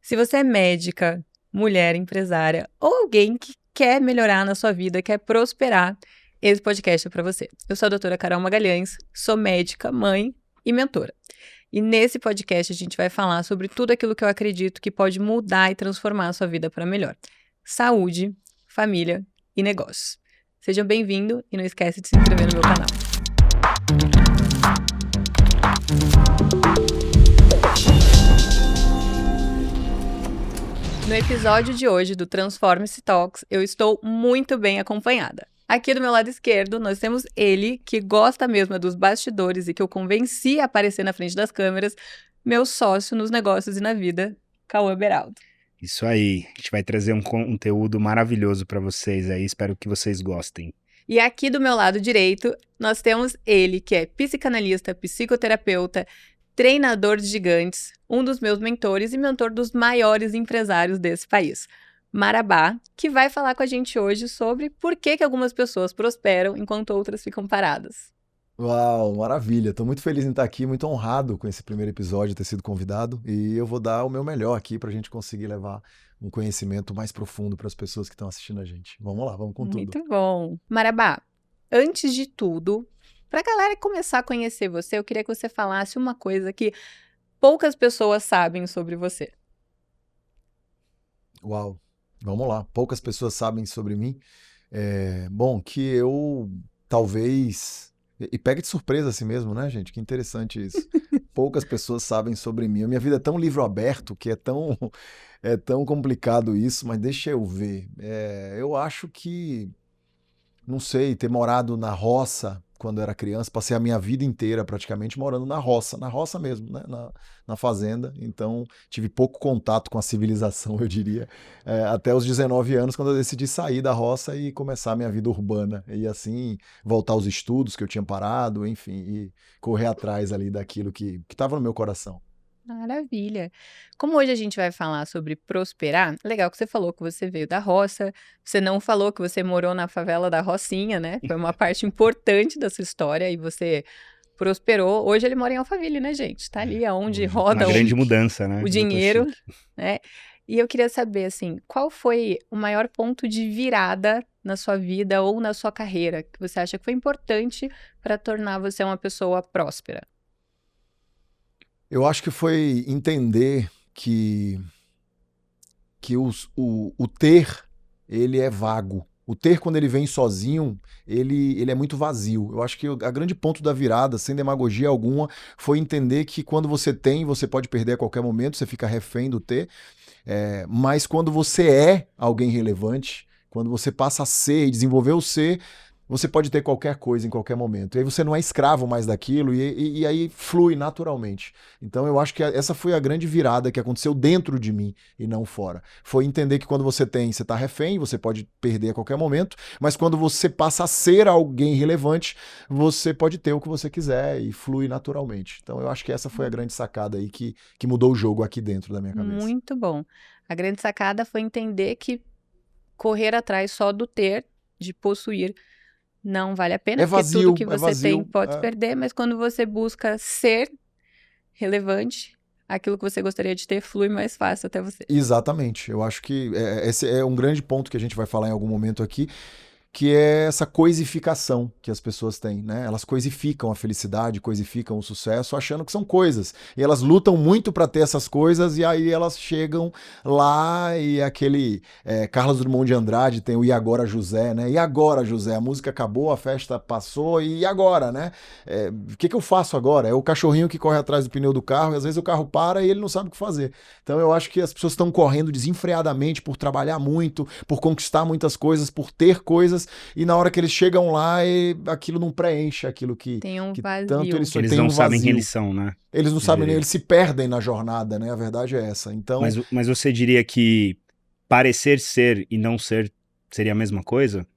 Se você é médica, mulher, empresária ou alguém que quer melhorar na sua vida, quer prosperar, esse podcast é para você. Eu sou a doutora Carol Magalhães, sou médica, mãe e mentora. E nesse podcast a gente vai falar sobre tudo aquilo que eu acredito que pode mudar e transformar a sua vida para melhor. Saúde, família e negócios. Sejam bem-vindos e não esquece de se inscrever no meu canal. No episódio de hoje do Transforme-se Talks, eu estou muito bem acompanhada. Aqui do meu lado esquerdo, nós temos ele, que gosta mesmo dos bastidores e que eu convenci a aparecer na frente das câmeras, meu sócio nos negócios e na vida, Cauã Beraldo. Isso aí, a gente vai trazer um conteúdo maravilhoso para vocês aí, espero que vocês gostem. E aqui do meu lado direito, nós temos ele, que é psicanalista, psicoterapeuta, treinador de gigantes, um dos meus mentores e mentor dos maiores empresários desse país, Marabá, que vai falar com a gente hoje sobre por que algumas pessoas prosperam enquanto outras ficam paradas. Uau, maravilha. Estou muito feliz em estar aqui, muito honrado com esse primeiro episódio, ter sido convidado, e eu vou dar o meu melhor aqui para a gente conseguir levar um conhecimento mais profundo para as pessoas que estão assistindo a gente. Vamos lá, vamos com tudo. Muito bom. Marabá, antes de tudo, para a galera começar a conhecer você, eu queria que você falasse uma coisa que poucas pessoas sabem sobre você. Uau, vamos lá. Poucas pessoas sabem sobre mim. Bom, que eu talvez... E pega de surpresa assim mesmo, né, gente? Que interessante isso. Poucas pessoas sabem sobre mim. A minha vida é tão livro aberto que é tão complicado isso, mas deixa eu ver. Eu acho que, não sei, ter morado na roça quando eu era criança, passei a minha vida inteira praticamente morando na roça mesmo, né? Na fazenda. Então, tive pouco contato com a civilização, eu diria, até os 19 anos, quando eu decidi sair da roça e começar a minha vida urbana. E assim, voltar aos estudos que eu tinha parado, enfim, e correr atrás ali daquilo que estava no meu coração. Maravilha. Como hoje a gente vai falar sobre prosperar, legal que você falou que você veio da roça, você não falou que você morou na favela da Rocinha, né? Foi uma parte importante da sua história e você prosperou. Hoje ele mora em Alphaville, né, gente? Tá ali aonde roda uma grande mudança, né? o dinheiro, né? E eu queria saber, assim, qual foi o maior ponto de virada na sua vida ou na sua carreira que você acha que foi importante para tornar você uma pessoa próspera? Eu acho que foi entender que o ter, ele é vago. O ter, quando ele vem sozinho, ele é muito vazio. Eu acho que a grande ponto da virada, sem demagogia alguma, foi entender que quando você tem, você pode perder a qualquer momento, você fica refém do ter. Mas quando você é alguém relevante, quando você passa a ser e desenvolver o ser, você pode ter qualquer coisa em qualquer momento. E aí você não é escravo mais daquilo e aí flui naturalmente. Então eu acho que essa foi a grande virada que aconteceu dentro de mim e não fora. Foi entender que quando você tem, você está refém, você pode perder a qualquer momento, mas quando você passa a ser alguém relevante, você pode ter o que você quiser e flui naturalmente. Então eu acho que essa foi a grande sacada aí que mudou o jogo aqui dentro da minha cabeça. Muito bom. A grande sacada foi entender que correr atrás só do ter, de possuir, não vale a pena, É vazio, porque tudo que você tem pode perder, mas quando você busca ser relevante, aquilo que você gostaria de ter flui mais fácil até você. Exatamente. Eu acho que esse é um grande ponto que a gente vai falar em algum momento aqui, que é essa coisificação que as pessoas têm, né? Elas coisificam a felicidade, coisificam o sucesso, achando que são coisas. E elas lutam muito para ter essas coisas, e aí elas chegam lá e aquele... Carlos Drummond de Andrade tem o E Agora José, né? E agora, José? A música acabou, a festa passou, e agora, né? O que eu faço agora? É o cachorrinho que corre atrás do pneu do carro, e às vezes o carro para e ele não sabe o que fazer. Então eu acho que as pessoas estão correndo desenfreadamente por trabalhar muito, por conquistar muitas coisas, por ter coisas, e na hora que eles chegam lá, aquilo não preenche aquilo que... Tem um que vazio. tanto eles Eles têm não um sabem vazio. quem eles são, né? Eles não sabem nem, eles se perdem na jornada, né? A verdade é essa. Então, Mas você diria que parecer ser e não ser seria a mesma coisa?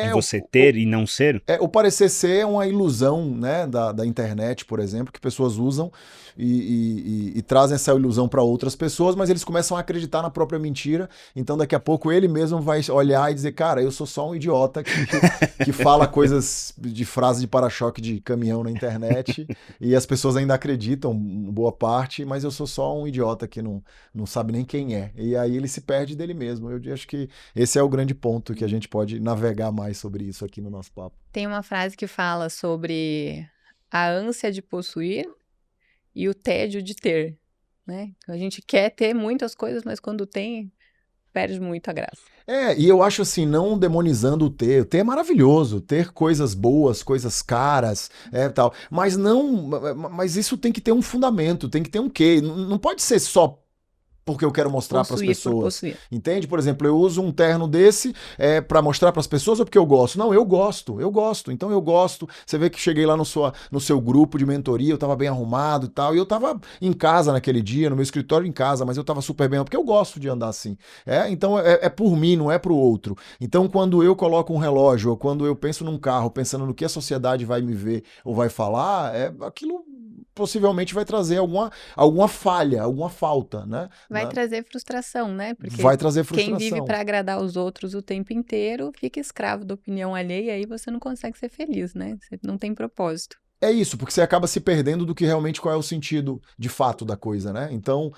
de você ter e não ser? O parecer ser é uma ilusão, né, da internet, por exemplo, que pessoas usam e trazem essa ilusão para outras pessoas, mas eles começam a acreditar na própria mentira. Então, daqui a pouco, ele mesmo vai olhar e dizer, cara, eu sou só um idiota que fala coisas de frase de para-choque de caminhão na internet e as pessoas ainda acreditam, boa parte, mas eu sou só um idiota que não sabe nem quem é. E aí ele se perde dele mesmo. Eu acho que esse é o grande ponto que a gente pode navegar mais sobre isso aqui no nosso papo. Tem uma frase que fala sobre a ânsia de possuir e o tédio de ter, né? A gente quer ter muitas coisas, mas quando tem, perde muito a graça. E eu acho assim, não demonizando o ter é maravilhoso, ter coisas boas, coisas caras, tal, mas isso tem que ter um fundamento, tem que ter um quê, não pode ser só porque eu quero mostrar para as pessoas. Entende? Por exemplo, eu uso um terno desse para mostrar para as pessoas ou porque eu gosto? Não, eu gosto. Então eu gosto. Você vê que cheguei lá no seu grupo de mentoria, eu estava bem arrumado e tal, e eu estava em casa naquele dia, no meu escritório em casa, mas eu estava super bem, porque eu gosto de andar assim. Então é por mim, não é para o outro. Então quando eu coloco um relógio, ou quando eu penso num carro, pensando no que a sociedade vai me ver ou vai falar, aquilo possivelmente vai trazer alguma falha, alguma falta, né? Vai trazer frustração, né? Porque vai trazer frustração. Quem vive para agradar os outros o tempo inteiro fica escravo da opinião alheia e aí você não consegue ser feliz, né? Você não tem propósito. É isso, porque você acaba se perdendo do que realmente qual é o sentido de fato da coisa, né? Então,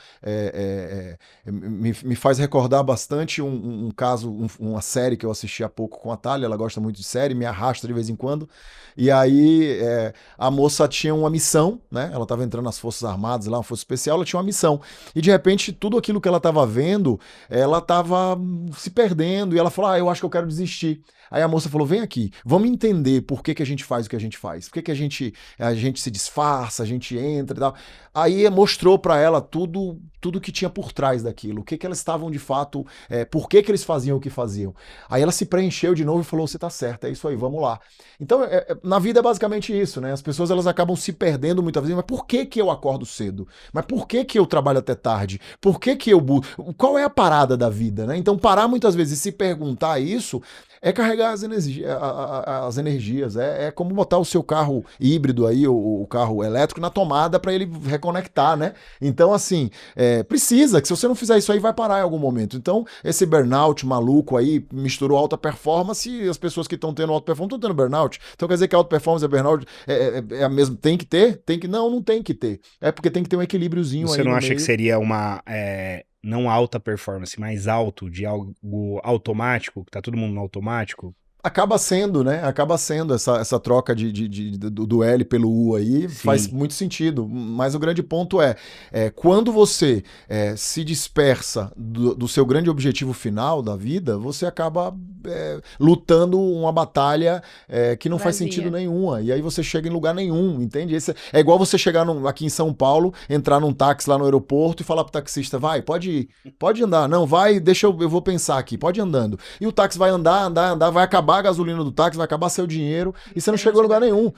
me faz recordar bastante um caso, uma série que eu assisti há pouco com a Thalia, ela gosta muito de série, me arrasta de vez em quando, e aí a moça tinha uma missão, né? Ela estava entrando nas Forças Armadas, lá, uma força especial, ela tinha uma missão, e de repente tudo aquilo que ela estava vendo, ela estava se perdendo, e ela falou, eu acho que eu quero desistir. Aí a moça falou, vem aqui, vamos entender por que a gente faz o que a gente faz, por que a gente se disfarça, a gente entra e tal. Aí mostrou para ela tudo que tinha por trás daquilo, o que elas estavam de fato, por que eles faziam o que faziam. Aí ela se preencheu de novo e falou, você tá certo, é isso aí, vamos lá. Então, na vida é basicamente isso, né? As pessoas elas acabam se perdendo muitas vezes, mas por que eu acordo cedo? Mas por que eu trabalho até tarde? Por que eu... Qual é a parada da vida, né? Então, parar muitas vezes e se perguntar isso é carregar as energias, é como botar o seu carro híbrido aí, o carro elétrico na tomada para ele reconectar, né? Então, assim, precisa, que se você não fizer isso aí, vai parar em algum momento. Então, esse burnout maluco aí, misturou alta performance e as pessoas que estão tendo alta performance estão tendo burnout. Então, quer dizer que a alta performance e burnout é a mesma, tem que ter? Não tem que ter. É porque tem que ter um equilíbriozinho aí. Você não acha que seria uma... não alta performance, mas alto, de algo automático, que tá todo mundo no automático? Acaba sendo, né? Acaba sendo essa troca do L pelo U aí. Sim. Faz muito sentido. Mas o grande ponto quando você se dispersa do seu grande objetivo final da vida, você acaba lutando uma batalha que não faz sentido nenhuma. E aí você chega em lugar nenhum, entende? É igual você chegar aqui em São Paulo, entrar num táxi lá no aeroporto e falar pro taxista, vai, pode andar. Não, vai, eu vou pensar aqui, pode ir andando. E o táxi vai andar, vai acabar a gasolina do táxi, vai acabar seu dinheiro e você não chegou a lugar nenhum.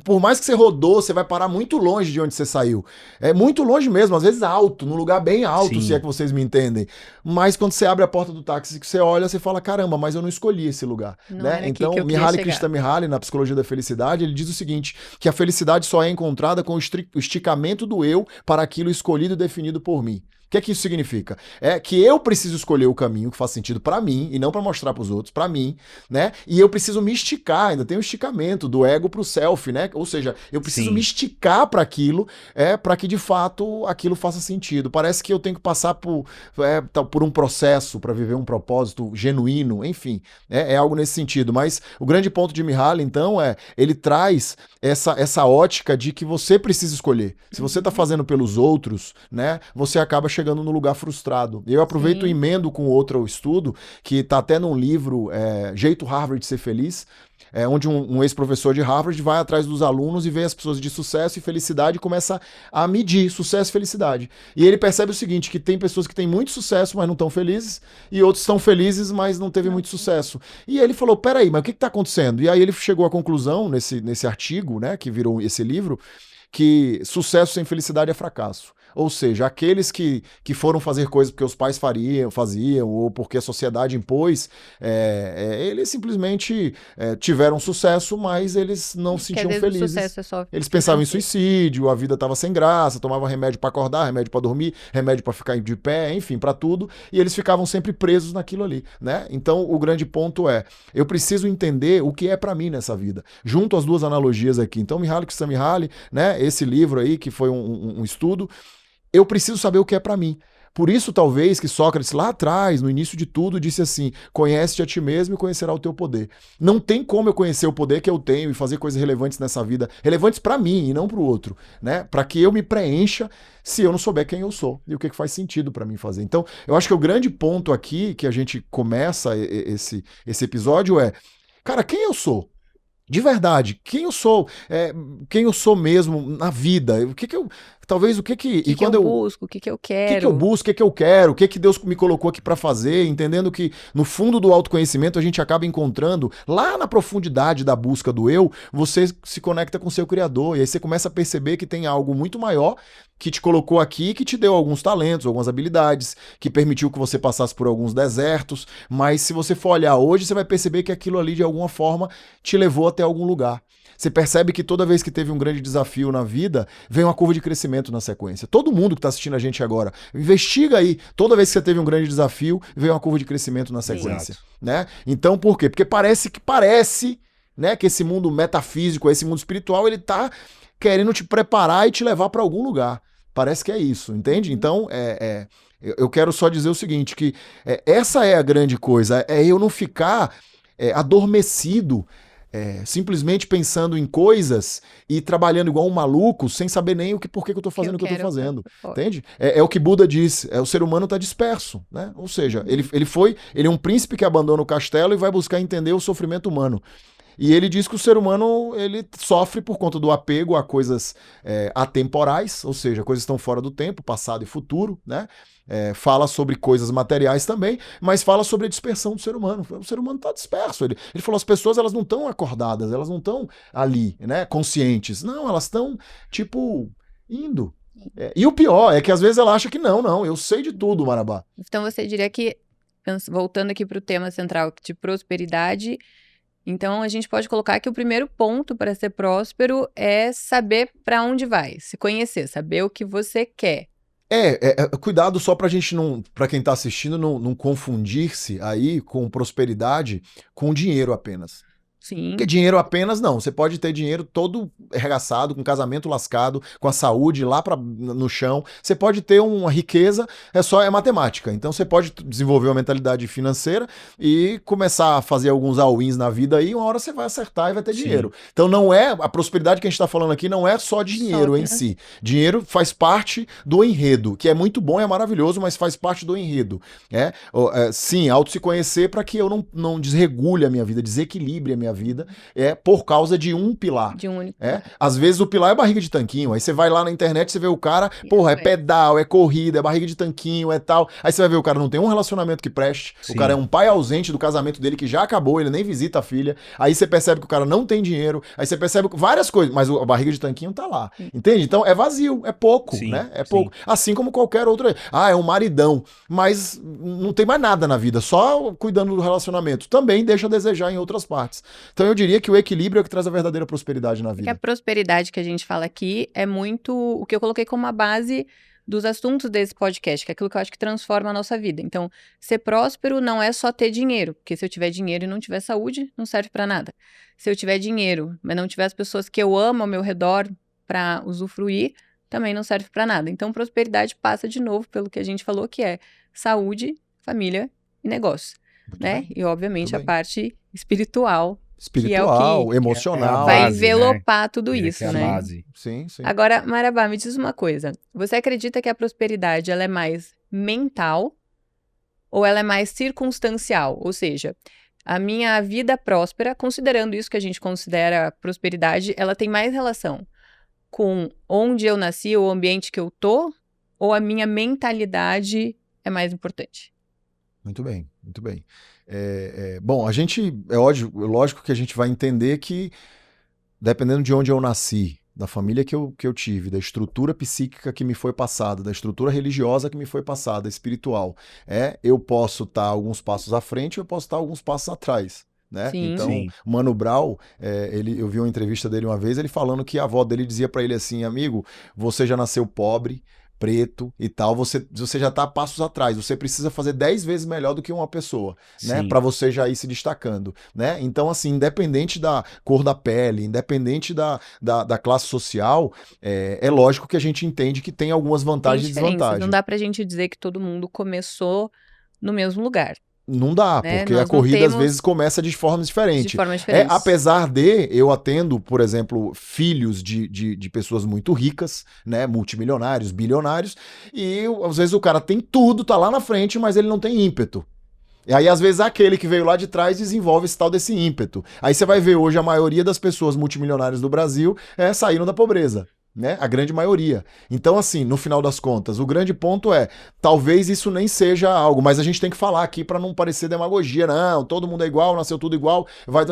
Por mais que você rodou, você vai parar muito longe de onde você saiu. É muito longe mesmo, às vezes alto, num lugar bem alto, Sim. se é que vocês me entendem. Mas quando você abre a porta do táxi, que você olha, você fala, caramba, mas eu não escolhi esse lugar. Né? Então, Mihaly Csikszentmihalyi, na Psicologia da Felicidade, ele diz o seguinte, que a felicidade só é encontrada com o esticamento do eu para aquilo escolhido e definido por mim. O que isso significa? É que eu preciso escolher o caminho que faz sentido pra mim e não pra mostrar pros outros, pra mim, né? E eu preciso me esticar, ainda tem o esticamento do ego pro self, né? Ou seja, eu preciso Sim. me esticar pra aquilo, pra que de fato aquilo faça sentido. Parece que eu tenho que passar por um processo pra viver um propósito genuíno, enfim, é algo nesse sentido. Mas o grande ponto de Mihaly, então, ele traz essa ótica de que você precisa escolher. Se você tá fazendo pelos outros, né? Você acaba chegando no lugar frustrado. Eu aproveito e emendo com outro estudo, que está até num livro, Jeito Harvard de Ser Feliz, onde um ex-professor de Harvard vai atrás dos alunos e vê as pessoas de sucesso e felicidade e começa a medir sucesso e felicidade. E ele percebe o seguinte, que tem pessoas que têm muito sucesso, mas não estão felizes, e outros estão felizes, mas não teve muito sucesso. E ele falou, peraí, mas o que está acontecendo? E aí ele chegou à conclusão, nesse artigo, né, que virou esse livro, que sucesso sem felicidade é fracasso. Ou seja, aqueles que foram fazer coisas porque os pais faziam, ou porque a sociedade impôs, eles simplesmente tiveram sucesso, mas eles não se sentiam felizes. Sucesso é só eles pensavam em suicídio, a vida estava sem graça, tomavam remédio para acordar, remédio para dormir, remédio para ficar de pé, enfim, para tudo, e eles ficavam sempre presos naquilo ali, né? Então, o grande ponto é, eu preciso entender o que é para mim nessa vida. Junto às duas analogias aqui. Então, Mihaly Csikszentmihalyi, né, esse livro aí, que foi um estudo, eu preciso saber o que é para mim. Por isso, talvez, que Sócrates, lá atrás, no início de tudo, disse assim, conhece-te a ti mesmo e conhecerá o teu poder. Não tem como eu conhecer o poder que eu tenho e fazer coisas relevantes nessa vida, relevantes para mim e não para o outro, né? Para que eu me preencha se eu não souber quem eu sou e o que faz sentido para mim fazer. Então, eu acho que o grande ponto aqui, que a gente começa esse episódio é, cara, quem eu sou? De verdade, quem eu sou? Quem eu sou mesmo na vida? O que eu... Talvez o que e quando eu busco, o que eu quero. O que eu busco, o que eu quero, o que Deus me colocou aqui para fazer, entendendo que no fundo do autoconhecimento a gente acaba encontrando, lá na profundidade da busca do eu, você se conecta com o seu Criador, e aí você começa a perceber que tem algo muito maior que te colocou aqui, que te deu alguns talentos, algumas habilidades, que permitiu que você passasse por alguns desertos, mas se você for olhar hoje, você vai perceber que aquilo ali de alguma forma te levou até algum lugar. Você percebe que toda vez que teve um grande desafio na vida, vem uma curva de crescimento na sequência. Todo mundo que está assistindo a gente agora, investiga aí. Toda vez que você teve um grande desafio, vem uma curva de crescimento na sequência. Né? Então, por quê? Porque parece, né, que esse mundo metafísico, esse mundo espiritual, ele está querendo te preparar e te levar para algum lugar. Parece que é isso, entende? Então, eu quero só dizer o seguinte, que essa é a grande coisa, é eu não ficar adormecido, simplesmente pensando em coisas e trabalhando igual um maluco sem saber nem por que eu estou fazendo o que eu estou fazendo, entende? É o que Buda diz, o ser humano está disperso, né? Ou seja, ele é um príncipe que abandona o castelo e vai buscar entender o sofrimento humano. E ele diz que o ser humano ele sofre por conta do apego a coisas atemporais, ou seja, coisas que estão fora do tempo, passado e futuro, né? Fala sobre coisas materiais também, mas fala sobre a dispersão do ser humano. O ser humano está disperso. Ele falou, as pessoas elas não estão acordadas, elas não estão ali, né, conscientes. Não, elas estão, tipo, indo. E o pior é que às vezes ela acha que não, eu sei de tudo, Marabá. Então você diria que, voltando aqui para o tema central de prosperidade, então a gente pode colocar que o primeiro ponto para ser próspero é saber para onde vai, se conhecer, saber o que você quer. Cuidado só pra gente não, pra quem tá assistindo, não confundir-se aí com prosperidade com dinheiro apenas. Sim. Porque dinheiro apenas não. Você pode ter dinheiro todo arregaçado, com casamento lascado, com a saúde lá no chão. Você pode ter uma riqueza, é matemática. Então você pode desenvolver uma mentalidade financeira e começar a fazer alguns all-ins na vida aí, uma hora você vai acertar e vai ter dinheiro. Então não é, a prosperidade que a gente tá falando aqui não é só dinheiro em si. Dinheiro faz parte do enredo, que é muito bom, é maravilhoso, mas faz parte do enredo. Sim, auto se conhecer para que eu não desregule a minha vida, desequilibre a minha vida, por causa de um pilar. De um único. Às vezes o pilar é barriga de tanquinho, aí você vai lá na internet, você vê o cara, porra, é pedal, é corrida, é barriga de tanquinho, é tal. Aí você vai ver o cara não tem um relacionamento que preste, o cara é um pai ausente do casamento dele que já acabou, ele nem visita a filha, aí você percebe que o cara não tem dinheiro, aí você percebe várias coisas, mas a barriga de tanquinho tá lá, entende? Então é vazio, é pouco, né? É pouco. Assim como qualquer outro, é um maridão, mas não tem mais nada na vida, só cuidando do relacionamento. Também deixa a desejar em outras partes. Então eu diria que o equilíbrio é o que traz a verdadeira prosperidade na vida. Porque a prosperidade que a gente fala aqui é muito o que eu coloquei como a base dos assuntos desse podcast, que é aquilo que eu acho que transforma a nossa vida. Então, ser próspero não é só ter dinheiro, porque se eu tiver dinheiro e não tiver saúde, não serve pra nada. Se eu tiver dinheiro, mas não tiver as pessoas que eu amo ao meu redor pra usufruir, também não serve pra nada. Então, prosperidade passa de novo pelo que a gente falou, que é saúde, família e negócio, né? E, obviamente, a parte espiritual, emocional. Vai envelopar tudo isso, né? A base. Sim. Agora, Marabá, me diz uma coisa. Você acredita que a prosperidade ela é mais mental ou ela é mais circunstancial? Ou seja, a minha vida próspera, considerando isso que a gente considera prosperidade, ela tem mais relação com onde eu nasci, o ambiente que eu tô, ou a minha mentalidade é mais importante? Muito bem, muito bem. Bom, a gente, lógico que a gente vai entender que, dependendo de onde eu nasci, da família que eu tive, da estrutura psíquica que me foi passada, da estrutura religiosa que me foi passada, espiritual, eu posso estar alguns passos à frente, eu posso estar alguns passos atrás. Né? Sim. Então, Sim. Mano Brown, eu vi uma entrevista dele uma vez, ele falando que a avó dele dizia pra ele assim, amigo, você já nasceu pobre, preto e tal, você já tá a passos atrás, você precisa fazer 10 vezes melhor do que uma pessoa, né? Sim. Pra você já ir se destacando, né? Então, assim, independente da cor da pele, independente da classe social, é lógico que a gente entende que tem algumas vantagens e diferenças. desvantagens. Não dá pra gente dizer que todo mundo começou no mesmo lugar. Não dá, Né? porque Nós a não corrida às temos vezes começa de formas diferentes. de forma diferente. Apesar de eu atendo, por exemplo, filhos de pessoas muito ricas, né, multimilionários, bilionários, e às vezes o cara tem tudo, tá lá na frente, mas ele não tem ímpeto. E aí, às vezes, aquele que veio lá de trás desenvolve esse tal desse ímpeto. Aí você vai ver hoje a maioria das pessoas multimilionárias do Brasil saíram da pobreza. Né? A grande maioria. Então, assim, no final das contas, o grande ponto talvez isso nem seja algo, mas a gente tem que falar aqui para não parecer demagogia. Não, todo mundo é igual, nasceu tudo igual.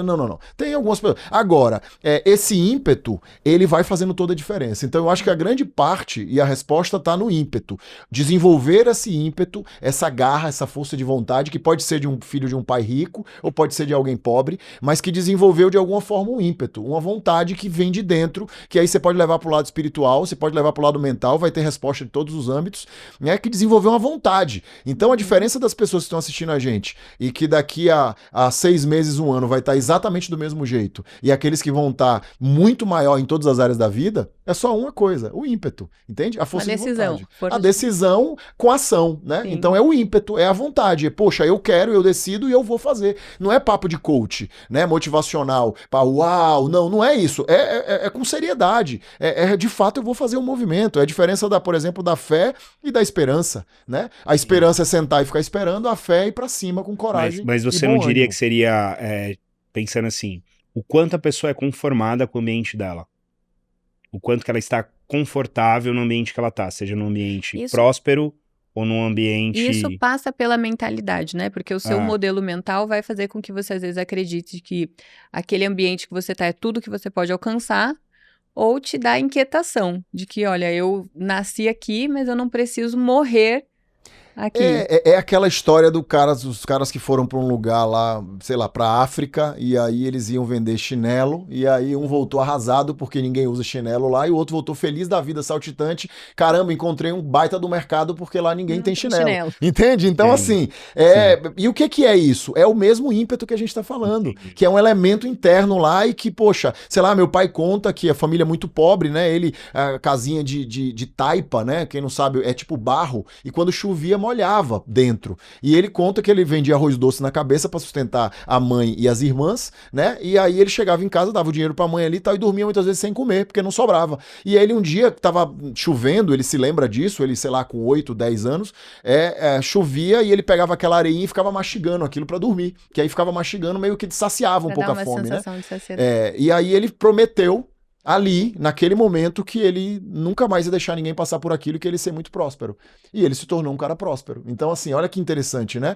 Não. Tem algumas pessoas. Agora, esse ímpeto, ele vai fazendo toda a diferença. Então, eu acho que a grande parte e a resposta está no ímpeto. Desenvolver esse ímpeto, essa garra, essa força de vontade, que pode ser de um filho de um pai rico ou pode ser de alguém pobre, mas que desenvolveu de alguma forma um ímpeto, uma vontade que vem de dentro, que aí você pode levar para o lado espiritual, você pode levar para o lado mental, vai ter resposta de todos os âmbitos, né, que desenvolveu uma vontade. Então a diferença das pessoas que estão assistindo a gente e que daqui a 6 meses, 1 ano vai estar exatamente do mesmo jeito, e aqueles que vão estar muito maior em todas as áreas da vida, é só uma coisa, o ímpeto, entende? A força de vontade. A decisão com ação, né? Sim. Então é o ímpeto, é a vontade. Poxa, eu quero, eu decido e eu vou fazer. Não é papo de coach, né? Motivacional, uau, não é isso. É com seriedade. De fato eu vou fazer um movimento. É a diferença, por exemplo, da fé e da esperança, né? A esperança é sentar e ficar esperando, a fé é ir pra cima com coragem. Mas você não diria que seria, pensando assim, o quanto a pessoa é conformada com o ambiente dela? O quanto que ela está confortável no ambiente que ela está, seja num ambiente próspero ou num ambiente... Isso passa pela mentalidade, né? Porque o seu modelo mental vai fazer com que você às vezes acredite que aquele ambiente que você está é tudo que você pode alcançar, ou te dá inquietação de que, olha, eu nasci aqui, mas eu não preciso morrer aqui. É aquela história dos caras que foram para um lugar lá, sei lá, pra África, e aí eles iam vender chinelo, e aí um voltou arrasado porque ninguém usa chinelo lá, e o outro voltou feliz da vida, saltitante. Caramba, encontrei um baita do mercado porque lá ninguém tem chinelo. Entende? Então, assim, e o que é isso? É o mesmo ímpeto que a gente tá falando, que é um elemento interno lá e que, poxa, sei lá, meu pai conta que a família é muito pobre, né? Ele, a casinha de taipa, né? Quem não sabe, é tipo barro, e quando chovia, molhava dentro. E ele conta que ele vendia arroz doce na cabeça para sustentar a mãe e as irmãs, né? E aí ele chegava em casa, dava o dinheiro pra mãe ali e tal, e dormia muitas vezes sem comer, porque não sobrava. E aí ele um dia tava chovendo, ele se lembra disso, ele, sei lá, com 8, 10 anos, chovia e ele pegava aquela areinha e ficava mastigando aquilo para dormir. Que aí ficava mastigando, meio que saciava um pouco a fome, né? E aí ele prometeu ali, naquele momento, que ele nunca mais ia deixar ninguém passar por aquilo e que ele ia ser muito próspero. E ele se tornou um cara próspero. Então, assim, olha que interessante, né?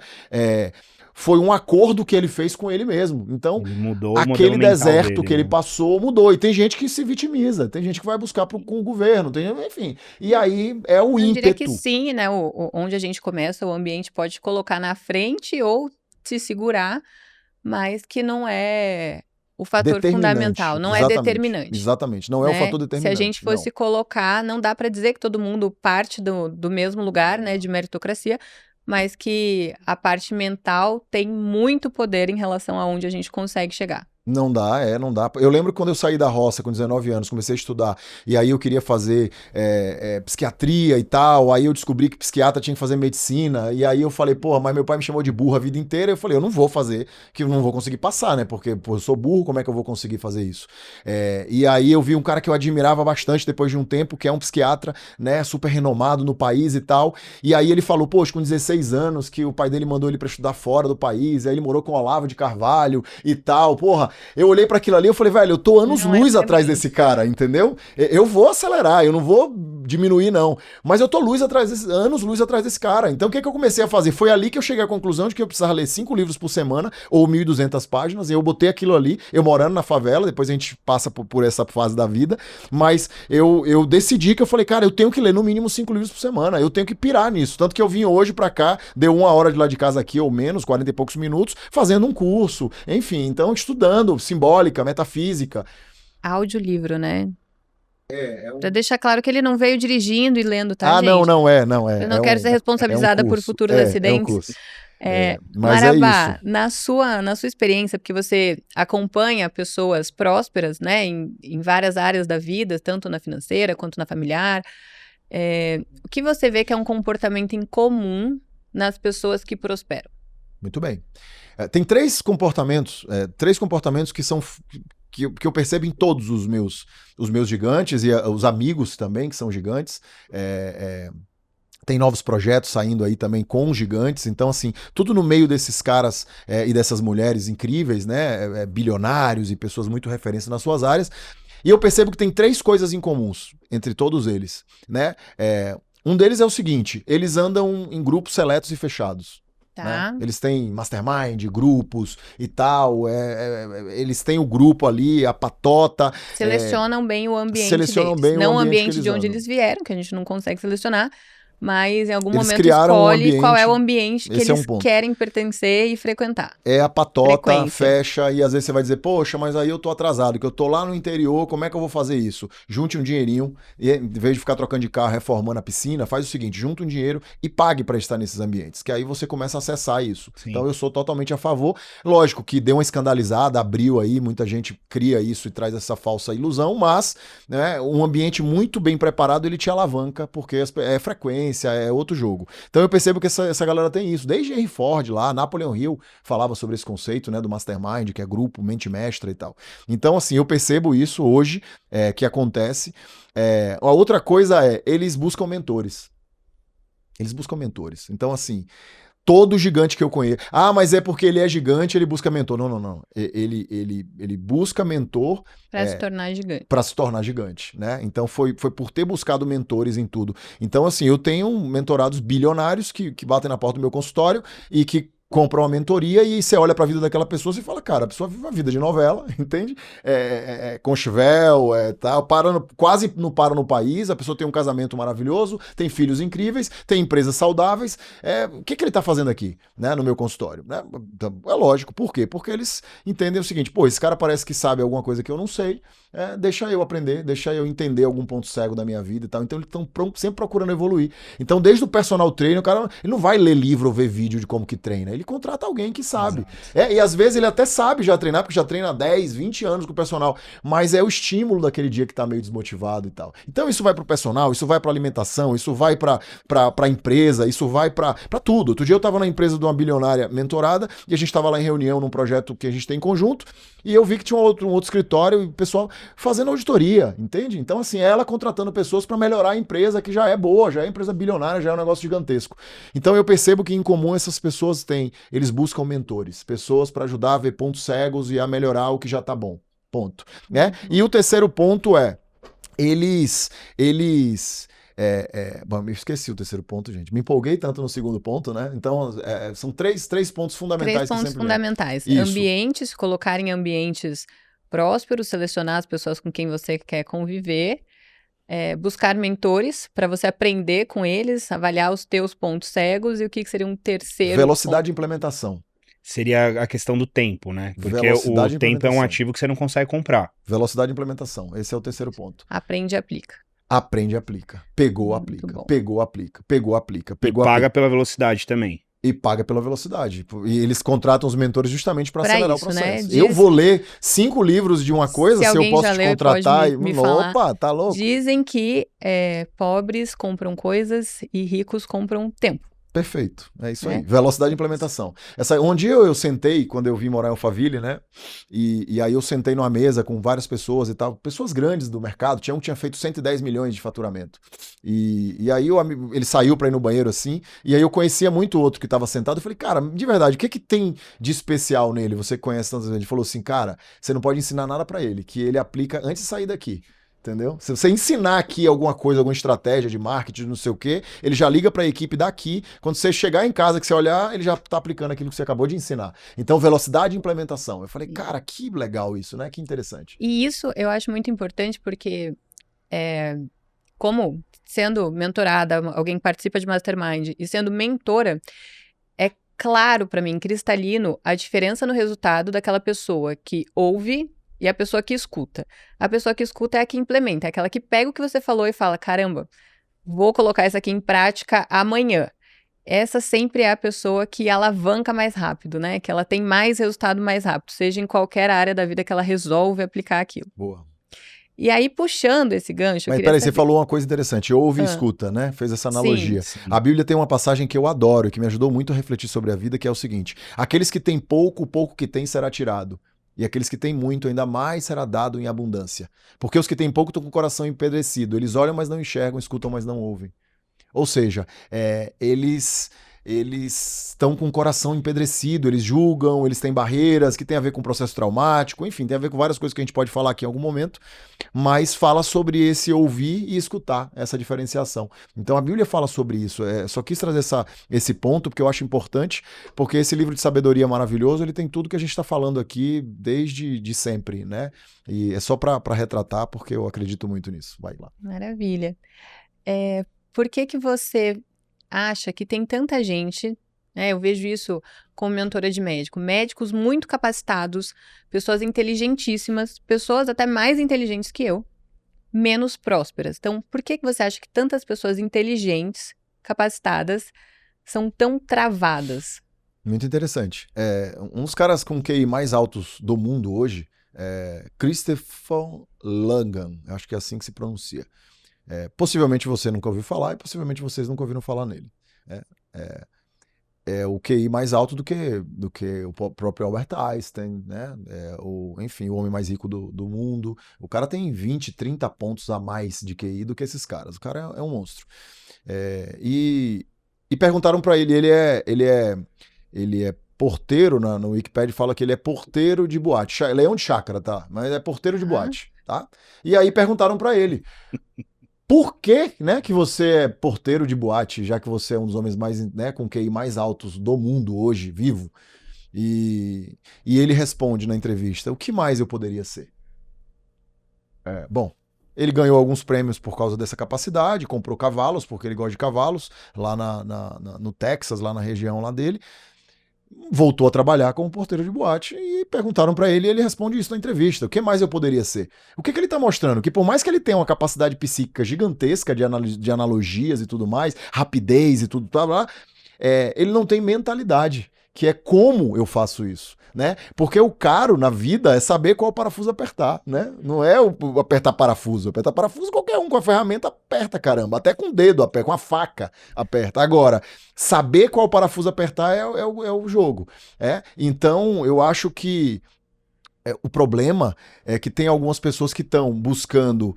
Foi um acordo que ele fez com ele mesmo. Então, ele mudou aquele deserto dele, que ele passou, mudou. E tem gente que se vitimiza, tem gente que vai buscar com o governo, enfim. E aí é o ímpeto. Eu diria que sim, né? Onde a gente começa, o ambiente pode colocar na frente ou se segurar, mas que não é o fator fundamental, não é determinante. Exatamente, não é o fator determinante. Se a gente fosse colocar, não dá para dizer que todo mundo parte do mesmo lugar, né, de meritocracia, mas que a parte mental tem muito poder em relação a onde a gente consegue chegar. Não dá, não dá. Eu lembro quando eu saí da roça com 19 anos, comecei a estudar, e aí eu queria fazer psiquiatria e tal, aí eu descobri que psiquiatra tinha que fazer medicina, e aí eu falei, porra, mas meu pai me chamou de burro a vida inteira, eu falei, eu não vou fazer, que eu não vou conseguir passar, né, porque eu sou burro, como é que eu vou conseguir fazer isso? E aí eu vi um cara que eu admirava bastante depois de um tempo, que é um psiquiatra, né, super renomado no país e tal, e aí ele falou, poxa, com 16 anos, que o pai dele mandou ele pra estudar fora do país, aí ele morou com o Olavo de Carvalho e tal, porra, eu olhei pra aquilo ali e falei, velho, eu tô anos-luz atrás desse cara, entendeu? Eu vou acelerar, eu não vou diminuir, não. Mas eu tô anos luz atrás desse cara. Então o que eu comecei a fazer? Foi ali que eu cheguei à conclusão de que eu precisava ler 5 livros por semana, ou 1.200 páginas, e eu botei aquilo ali, eu morando na favela, depois a gente passa por essa fase da vida, mas eu decidi que eu falei, cara, eu tenho que ler no mínimo 5 livros por semana, eu tenho que pirar nisso. Tanto que eu vim hoje pra cá, deu 1 hora de lá de casa aqui, ou menos, 40 e poucos minutos, fazendo um curso, enfim, então estudando simbólica, metafísica. Audiolivro, né? Pra deixar claro que ele não veio dirigindo e lendo, tá, gente? Não é. Eu não quero ser responsabilizada por futuros acidentes. É um curso. Mas Marabá, na sua experiência, porque você acompanha pessoas prósperas, né, em várias áreas da vida, tanto na financeira quanto na familiar, o que você vê que é um comportamento incomum nas pessoas que prosperam? Muito bem. Tem 3 comportamentos que são... Que eu percebo em todos os meus gigantes e os amigos também, que são gigantes. Tem novos projetos saindo aí também com gigantes. Então, assim, tudo no meio desses caras e dessas mulheres incríveis, né? Bilionários e pessoas muito referências nas suas áreas. E eu percebo que tem 3 coisas em comuns entre todos eles, né? Um deles é o seguinte: eles andam em grupos seletos e fechados. Tá. Né? Eles têm mastermind, grupos e tal, eles têm o grupo ali, a patota. Selecionam bem o ambiente selecionam deles. Bem não o ambiente de onde andam. eles vieram, que a gente não consegue selecionar, mas em algum eles momento escolhe qual é o ambiente que eles um querem pertencer e frequentar. É a patota, fecha, e às vezes você vai dizer, poxa, mas aí eu tô atrasado, que eu tô lá no interior, como é que eu vou fazer isso? Junte um dinheirinho, e em vez de ficar trocando de carro, reformando a piscina, faz o seguinte, junta um dinheiro e pague para estar nesses ambientes, que aí você começa a acessar isso. Sim. Então eu sou totalmente a favor. Lógico que deu uma escandalizada, abriu aí, muita gente cria isso e traz essa falsa ilusão, mas né, um ambiente muito bem preparado, ele te alavanca, porque é frequência, é outro jogo. Então eu percebo que essa galera tem isso. Desde Henry Ford lá, Napoleon Hill falava sobre esse conceito, né, do mastermind, que é grupo, mente mestra e tal. Então assim, eu percebo isso hoje, que acontece. A outra coisa eles buscam mentores. Então assim, todo gigante que eu conheço... mas é porque ele é gigante, ele busca mentor. Não. Ele busca mentor... Para se tornar gigante. Para se tornar gigante, né? Então foi por ter buscado mentores em tudo. Então assim, eu tenho mentorados bilionários que batem na porta do meu consultório e que compra uma mentoria e você olha pra vida daquela pessoa e fala, cara, a pessoa vive uma vida de novela, entende? Conchivel, tal, quase não para no país, a pessoa tem um casamento maravilhoso, tem filhos incríveis, tem empresas saudáveis, o que ele tá fazendo aqui, né, no meu consultório? Né? É lógico, por quê? Porque eles entendem o seguinte, esse cara parece que sabe alguma coisa que eu não sei, deixa eu aprender, deixa eu entender algum ponto cego da minha vida e tal, então eles estão sempre procurando evoluir. Então desde o personal trainer, o cara ele não vai ler livro ou ver vídeo de como que treina, ele contrata alguém que sabe. E às vezes ele até sabe já treinar, porque já treina há 10, 20 anos com o personal, mas é o estímulo daquele dia que tá meio desmotivado e tal. Então isso vai pro personal, isso vai pra alimentação, isso vai pra empresa, isso vai pra tudo. Outro dia eu tava na empresa de uma bilionária mentorada e a gente tava lá em reunião num projeto que a gente tem em conjunto e eu vi que tinha um outro escritório e o pessoal fazendo auditoria, entende? Então assim, ela contratando pessoas pra melhorar a empresa que já é boa, já é empresa bilionária, já é um negócio gigantesco. Então eu percebo que em comum essas pessoas têm, eles buscam mentores, pessoas para ajudar a ver pontos cegos e a melhorar o que já tá bom. Ponto. Né? E o terceiro ponto eles bom, eu esqueci o terceiro ponto, gente. Me empolguei tanto no segundo ponto, né? Então, são três pontos fundamentais. 3 pontos fundamentais. Isso. Ambientes, colocar em ambientes prósperos, selecionar as pessoas com quem você quer conviver, buscar mentores para você aprender com eles, avaliar os teus pontos cegos e o que seria um terceiro velocidade ponto? De implementação. Seria a questão do tempo, né? Porque o tempo é um ativo que você não consegue comprar. Velocidade de implementação. Esse é o terceiro ponto. Aprende e aplica. Aprende e aplica. Pegou, aplica. Pegou, aplica. Pegou, aplica. E paga pela velocidade também. E paga pela velocidade. E eles contratam os mentores justamente para acelerar isso, o processo. Né? Eu vou ler 5 livros de uma coisa, se eu posso te contratar. Opa, tá louco? Dizem que pobres compram coisas e ricos compram tempo. Perfeito, é isso aí. Velocidade de implementação. Um dia eu sentei, quando eu vim morar em Alphaville, né? E aí eu sentei numa mesa com várias pessoas e tal, pessoas grandes do mercado, tinha um que tinha feito 110 milhões de faturamento. E aí ele saiu pra ir no banheiro assim, e aí eu conhecia muito outro que tava sentado, eu falei, cara, de verdade, o que tem de especial nele? Você conhece tantas vezes? Ele falou assim, cara, você não pode ensinar nada pra ele, que ele aplica antes de sair daqui. Entendeu? Se você ensinar aqui alguma coisa, alguma estratégia de marketing, não sei o quê, ele já liga para a equipe daqui. Quando você chegar em casa, que você olhar, ele já tá aplicando aquilo que você acabou de ensinar. Então, velocidade de implementação. Eu falei, cara, que legal isso, né? Que interessante. E isso eu acho muito importante porque, como sendo mentorada, alguém que participa de Mastermind e sendo mentora, é claro para mim, cristalino, a diferença no resultado daquela pessoa que ouve e a pessoa que escuta. A pessoa que escuta é a que implementa, é aquela que pega o que você falou e fala, caramba, vou colocar isso aqui em prática amanhã. Essa sempre é a pessoa que alavanca mais rápido, né? Que ela tem mais resultado mais rápido, seja em qualquer área da vida que ela resolve aplicar aquilo. Boa. E aí, puxando esse gancho... Mas peraí, você falou uma coisa interessante, ouve e escuta, né? Fez essa analogia. Sim. A Bíblia tem uma passagem que eu adoro, que me ajudou muito a refletir sobre a vida, que é o seguinte, aqueles que têm pouco, o pouco que têm será tirado. E aqueles que têm muito, ainda mais será dado em abundância. Porque os que têm pouco estão com o coração empedrecido. Eles olham, mas não enxergam, escutam, mas não ouvem. Ou seja, eles estão com o coração empedrecido, eles julgam, eles têm barreiras que tem a ver com processo traumático, enfim, tem a ver com várias coisas que a gente pode falar aqui em algum momento, mas fala sobre esse ouvir e escutar, essa diferenciação. Então a Bíblia fala sobre isso, só quis trazer esse ponto porque eu acho importante, porque esse livro de sabedoria maravilhoso, ele tem tudo que a gente está falando aqui desde de sempre, né? E é só para retratar, porque eu acredito muito nisso. Vai lá. Maravilha. Por que você acha que tem tanta gente, né? Eu vejo isso como mentora de médico, médicos muito capacitados, pessoas inteligentíssimas, pessoas até mais inteligentes que eu, menos prósperas. Então, por que você acha que tantas pessoas inteligentes, capacitadas, são tão travadas? Muito interessante. Um dos caras com QI mais altos do mundo hoje é Christopher Langan, acho que é assim que se pronuncia. Possivelmente você nunca ouviu falar e possivelmente vocês nunca ouviram falar nele. É o QI mais alto do que o próprio Albert Einstein, né? Enfim, o homem mais rico do mundo. O cara tem 20, 30 pontos a mais de QI do que esses caras. O cara é um monstro. E perguntaram para ele, ele é porteiro, no Wikipedia fala que ele é porteiro de boate. Leão de chácara, tá? Mas é porteiro de boate, tá? E aí perguntaram para ele... Por que, né, que você é porteiro de boate, já que você é um dos homens mais, né, com QI mais altos do mundo hoje, vivo? E ele responde na entrevista, o que mais eu poderia ser? Bom, ele ganhou alguns prêmios por causa dessa capacidade, comprou cavalos, porque ele gosta de cavalos, lá no Texas, lá na região lá dele. Voltou a trabalhar como porteiro de boate e perguntaram para ele e ele responde isso na entrevista. O que mais eu poderia ser? O que ele tá mostrando? Que por mais que ele tenha uma capacidade psíquica gigantesca de analogias e tudo mais, rapidez e tudo, ele não tem mentalidade, que é como eu faço isso, né? Porque o caro na vida é saber qual parafuso apertar, né? Não é o apertar parafuso. Apertar parafuso qualquer um com a ferramenta aperta, caramba. Até com o dedo aperta, com a faca aperta. Agora, saber qual parafuso apertar é o jogo. Então, eu acho que o problema é que tem algumas pessoas que estão buscando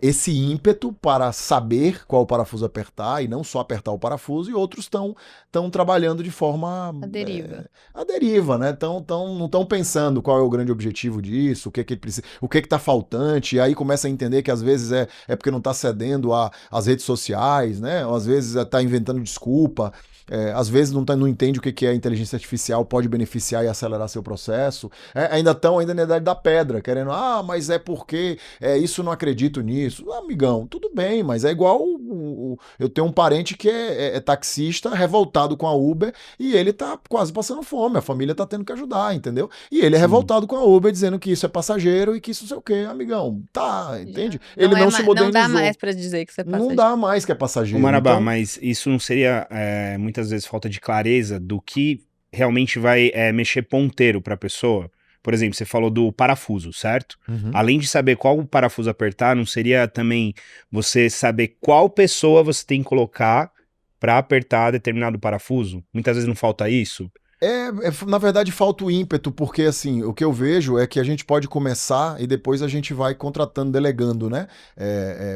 esse ímpeto para saber qual parafuso apertar e não só apertar o parafuso, e outros estão trabalhando de forma... A deriva. A deriva, né? Não estão pensando qual é o grande objetivo disso, o que precisa, o que está faltante, e aí começa a entender que às vezes é porque não está cedendo às redes sociais, né? Ou às vezes está inventando desculpa. Às vezes não entende o que a inteligência artificial pode beneficiar e acelerar seu processo. Ainda estão na idade da pedra, querendo, mas é porque isso não acredito nisso. Amigão, tudo bem, mas é igual eu tenho um parente que é taxista, revoltado com a Uber, e ele tá quase passando fome, a família tá tendo que ajudar, entendeu? E ele é revoltado com a Uber, dizendo que isso é passageiro e que isso não sei o quê, amigão. Entende? Ele não se modernizou. Não dá mais pra dizer que isso é passageiro. Não dá mais que é passageiro. Marabá, então... mas isso não seria muitas vezes falta de clareza do que realmente vai mexer ponteiro para a pessoa? Por exemplo, você falou do parafuso, certo? Uhum. Além de saber qual parafuso apertar, não seria também você saber qual pessoa você tem que colocar para apertar determinado parafuso? Muitas vezes não falta isso? Na verdade falta o ímpeto, porque assim, o que eu vejo é que a gente pode começar e depois a gente vai contratando, delegando, né?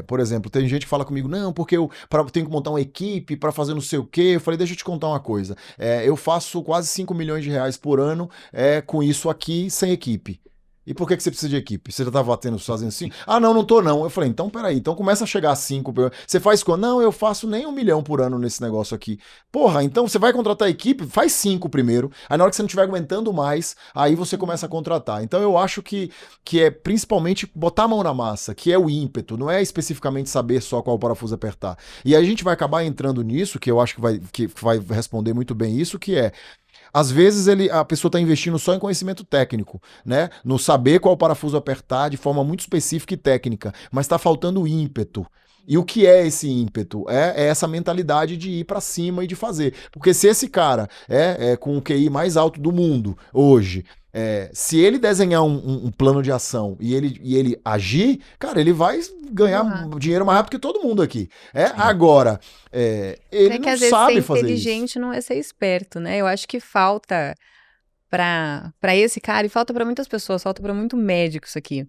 Por exemplo, tem gente que fala comigo, não, porque eu tenho que montar uma equipe para fazer não sei o quê. Eu falei, deixa eu te contar uma coisa. Eu faço quase 5 milhões de reais por ano com isso aqui, sem equipe. E por que você precisa de equipe? Você já tá batendo sozinho assim? Ah, não tô não. Eu falei, então peraí, então começa a chegar a 5. Você faz quanto? Não, eu faço nem 1 milhão por ano nesse negócio aqui. Porra, então você vai contratar equipe? Faz 5 primeiro. Aí na hora que você não estiver aguentando mais, aí você começa a contratar. Então eu acho que é principalmente botar a mão na massa, que é o ímpeto, não é especificamente saber só qual parafuso apertar. E aí a gente vai acabar entrando nisso, que eu acho que vai responder muito bem isso, que é às vezes a pessoa está investindo só em conhecimento técnico, né? No saber qual parafuso apertar de forma muito específica e técnica, mas está faltando ímpeto. E o que é esse ímpeto? É essa mentalidade de ir para cima e de fazer. Porque se esse cara é com o QI mais alto do mundo hoje, se ele desenhar um plano de ação e ele agir, cara, ele vai ganhar dinheiro mais rápido que todo mundo aqui. Agora, ele não sabe fazer isso. Ser inteligente não é ser esperto, né? Eu acho que falta para esse cara, e falta para muitas pessoas, falta para muito médico isso aqui.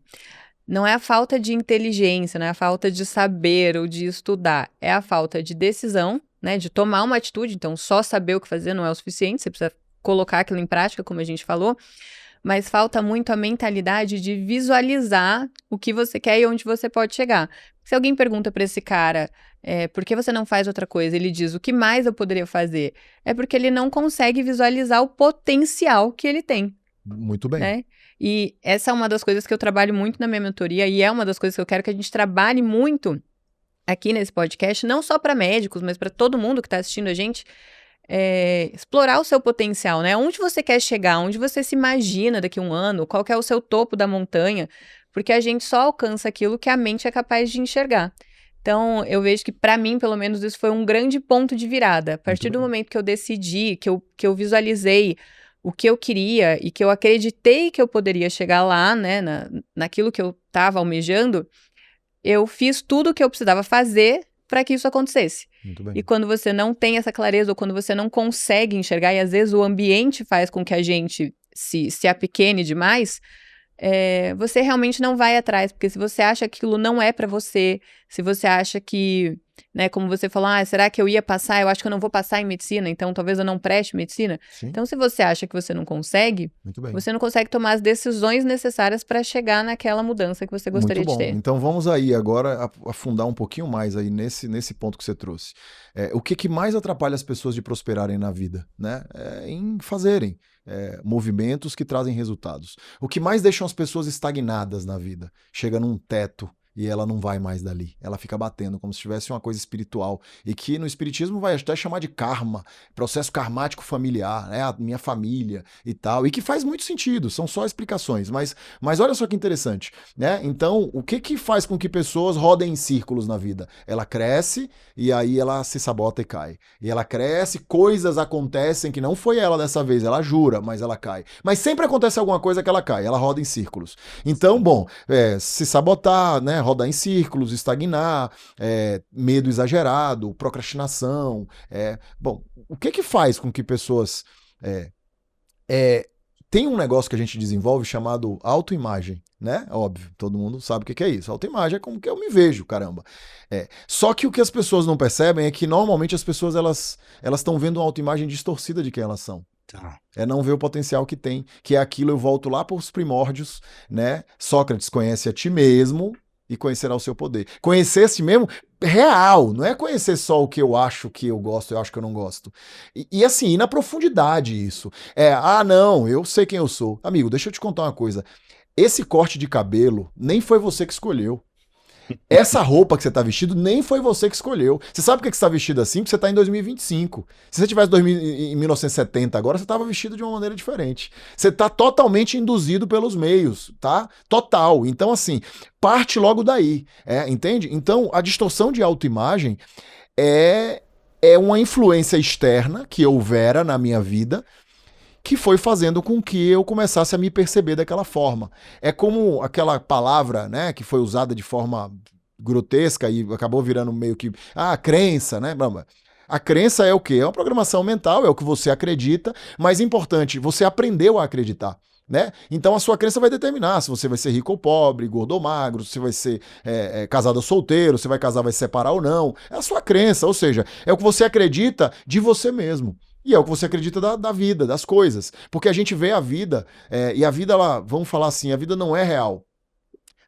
Não é a falta de inteligência, não é a falta de saber ou de estudar, é a falta de decisão, né? De tomar uma atitude. Então, só saber o que fazer não é o suficiente, você precisa colocar aquilo em prática, como a gente falou. Mas falta muito a mentalidade de visualizar o que você quer e onde você pode chegar. Se alguém pergunta para esse cara, por que você não faz outra coisa? Ele diz, o que mais eu poderia fazer? É porque ele não consegue visualizar o potencial que ele tem. Muito bem. Né? E essa é uma das coisas que eu trabalho muito na minha mentoria e é uma das coisas que eu quero que a gente trabalhe muito aqui nesse podcast, não só para médicos, mas para todo mundo que está assistindo a gente, explorar o seu potencial, né? Onde você quer chegar, onde você se imagina daqui a um ano, qual que é o seu topo da montanha, porque a gente só alcança aquilo que a mente é capaz de enxergar. Então, eu vejo que, para mim, pelo menos, isso foi um grande ponto de virada. A partir do momento que eu decidi, que eu visualizei o que eu queria e que eu acreditei que eu poderia chegar lá, né, naquilo que eu estava almejando, eu fiz tudo o que eu precisava fazer para que isso acontecesse. Muito bem. E quando você não tem essa clareza ou quando você não consegue enxergar, e às vezes o ambiente faz com que a gente se apequene demais, você realmente não vai atrás, porque se você acha que aquilo não é para você, se você acha que, né, como você falou, será que eu ia passar? Eu acho que eu não vou passar em medicina, então talvez eu não preste medicina. Sim. Então, se você acha que você não consegue, você não consegue tomar as decisões necessárias para chegar naquela mudança que você gostaria de ter. Então vamos aí agora afundar um pouquinho mais aí nesse ponto que você trouxe. O que mais atrapalha as pessoas de prosperarem na vida, né? Em fazerem movimentos que trazem resultados. O que mais deixa as pessoas estagnadas na vida? Chega num teto e ela não vai mais dali. Ela fica batendo como se tivesse uma coisa espiritual. E que no espiritismo vai até chamar de karma, processo karmático familiar, né? A minha família e tal. E que faz muito sentido, são só explicações. Mas olha só que interessante, né? Então, o que faz com que pessoas rodem em círculos na vida? Ela cresce e aí ela se sabota e cai. E ela cresce, coisas acontecem que não foi ela dessa vez, ela jura, mas ela cai. Mas sempre acontece alguma coisa que ela cai, ela roda em círculos. Então, bom, se sabotar, né? Rodar em círculos, estagnar, medo exagerado, procrastinação. Bom, o que faz com que pessoas... Tem um negócio que a gente desenvolve chamado autoimagem, né? Óbvio, todo mundo sabe o que é isso. Autoimagem é como que eu me vejo, caramba. Só que o que as pessoas não percebem é que normalmente as pessoas elas estão vendo uma autoimagem distorcida de quem elas são. Tá. Não ver o potencial que tem, que é aquilo, eu volto lá para os primórdios, né? Sócrates, conhece a ti mesmo e conhecerá o seu poder. Conhecer a si mesmo real, não é conhecer só o que eu acho que eu gosto, eu acho que eu não gosto. E assim, ir na profundidade isso. Não, eu sei quem eu sou. Amigo, deixa eu te contar uma coisa. Esse corte de cabelo nem foi você que escolheu. Essa roupa que você tá vestido nem foi você que escolheu. Você sabe por que você tá vestido assim? Porque você tá em 2025. Se você tivesse em 1970 agora, você tava vestido de uma maneira diferente. Você tá totalmente induzido pelos meios, tá? Total. Então, assim, parte logo daí. Entende? Então, a distorção de autoimagem é uma influência externa que houvera na minha vida, que foi fazendo com que eu começasse a me perceber daquela forma. É como aquela palavra, né, que foi usada de forma grotesca e acabou virando meio que crença, né? A crença é o quê? É uma programação mental, é o que você acredita, mas importante, você aprendeu a acreditar. Né? Então a sua crença vai determinar se você vai ser rico ou pobre, gordo ou magro, se vai ser casado ou solteiro, se vai casar, vai se separar ou não. É a sua crença, ou seja, é o que você acredita de você mesmo. E é o que você acredita da vida, das coisas. Porque a gente vê a vida, e a vida, ela, vamos falar assim, a vida não é real.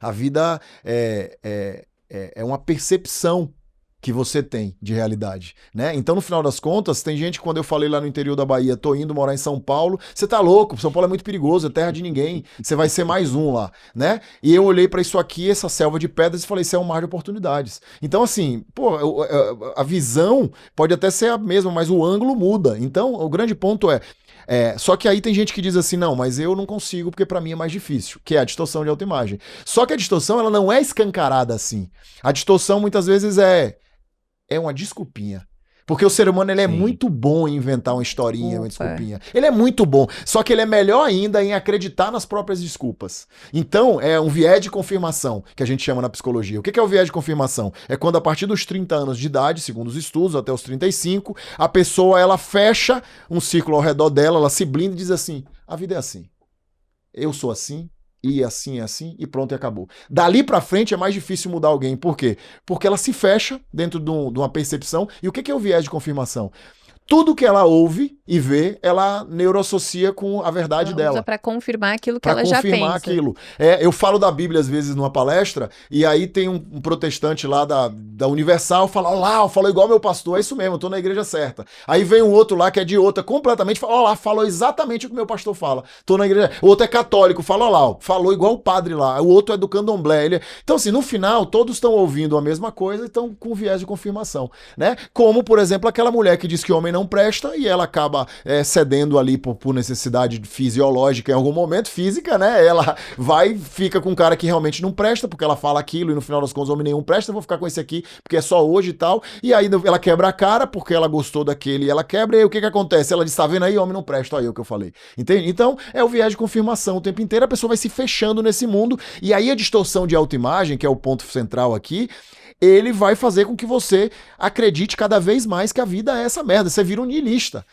A vida é uma percepção que você tem de realidade, né? Então, no final das contas, tem gente, quando eu falei lá no interior da Bahia, tô indo morar em São Paulo, você tá louco, São Paulo é muito perigoso, é terra de ninguém, você vai ser mais um lá, né? E eu olhei pra isso aqui, essa selva de pedras, e falei, isso é um mar de oportunidades. Então, assim, pô, a visão pode até ser a mesma, mas o ângulo muda. Então, o grande ponto só que aí tem gente que diz assim, não, mas eu não consigo porque pra mim é mais difícil, que é a distorção de autoimagem. Só que a distorção, ela não é escancarada assim. A distorção, muitas vezes, é uma desculpinha. Porque o ser humano, ele é muito bom em inventar uma historinha, uma desculpinha. Ele é muito bom. Só que ele é melhor ainda em acreditar nas próprias desculpas. Então, é um viés de confirmação, que a gente chama na psicologia. O que é o viés de confirmação? É quando, a partir dos 30 anos de idade, segundo os estudos, até os 35, a pessoa, ela fecha um círculo ao redor dela, ela se blinda e diz assim, a vida é assim. Eu sou assim. E assim, e pronto, e acabou. Dali pra frente é mais difícil mudar alguém. Por quê? Porque ela se fecha dentro de uma percepção. E o que é o viés de confirmação? Tudo que ela ouve e vê, ela neuroassocia com a verdade dela. Usa para confirmar aquilo que ela já pensa. Para confirmar aquilo. Eu falo da Bíblia, às vezes, numa palestra, e aí tem um protestante lá da Universal, fala, olá, falou igual meu pastor, é isso mesmo, eu tô na igreja certa. Aí vem um outro lá que é de outra, completamente, fala, olá, falou exatamente o que meu pastor fala, tô na igreja. O outro é católico, fala, olá, falou igual o padre lá. O outro é do candomblé. Então, assim, no final, todos estão ouvindo a mesma coisa e estão com viés de confirmação, né? Como, por exemplo, aquela mulher que diz que homem não presta e ela acaba cedendo ali por necessidade fisiológica em algum momento, física, né? Ela fica com um cara que realmente não presta, porque ela fala aquilo e no final das contas homem nenhum presta, eu vou ficar com esse aqui porque é só hoje e tal. E aí ela quebra a cara porque ela gostou daquele e ela quebra, e aí o que acontece? Ela diz, tá vendo aí, homem não presta, aí é o que eu falei. Entende? Então é o viés de confirmação o tempo inteiro, a pessoa vai se fechando nesse mundo, e aí a distorção de autoimagem, que é o ponto central aqui, ele vai fazer com que você acredite cada vez mais que a vida é essa merda. Você vira um niilista.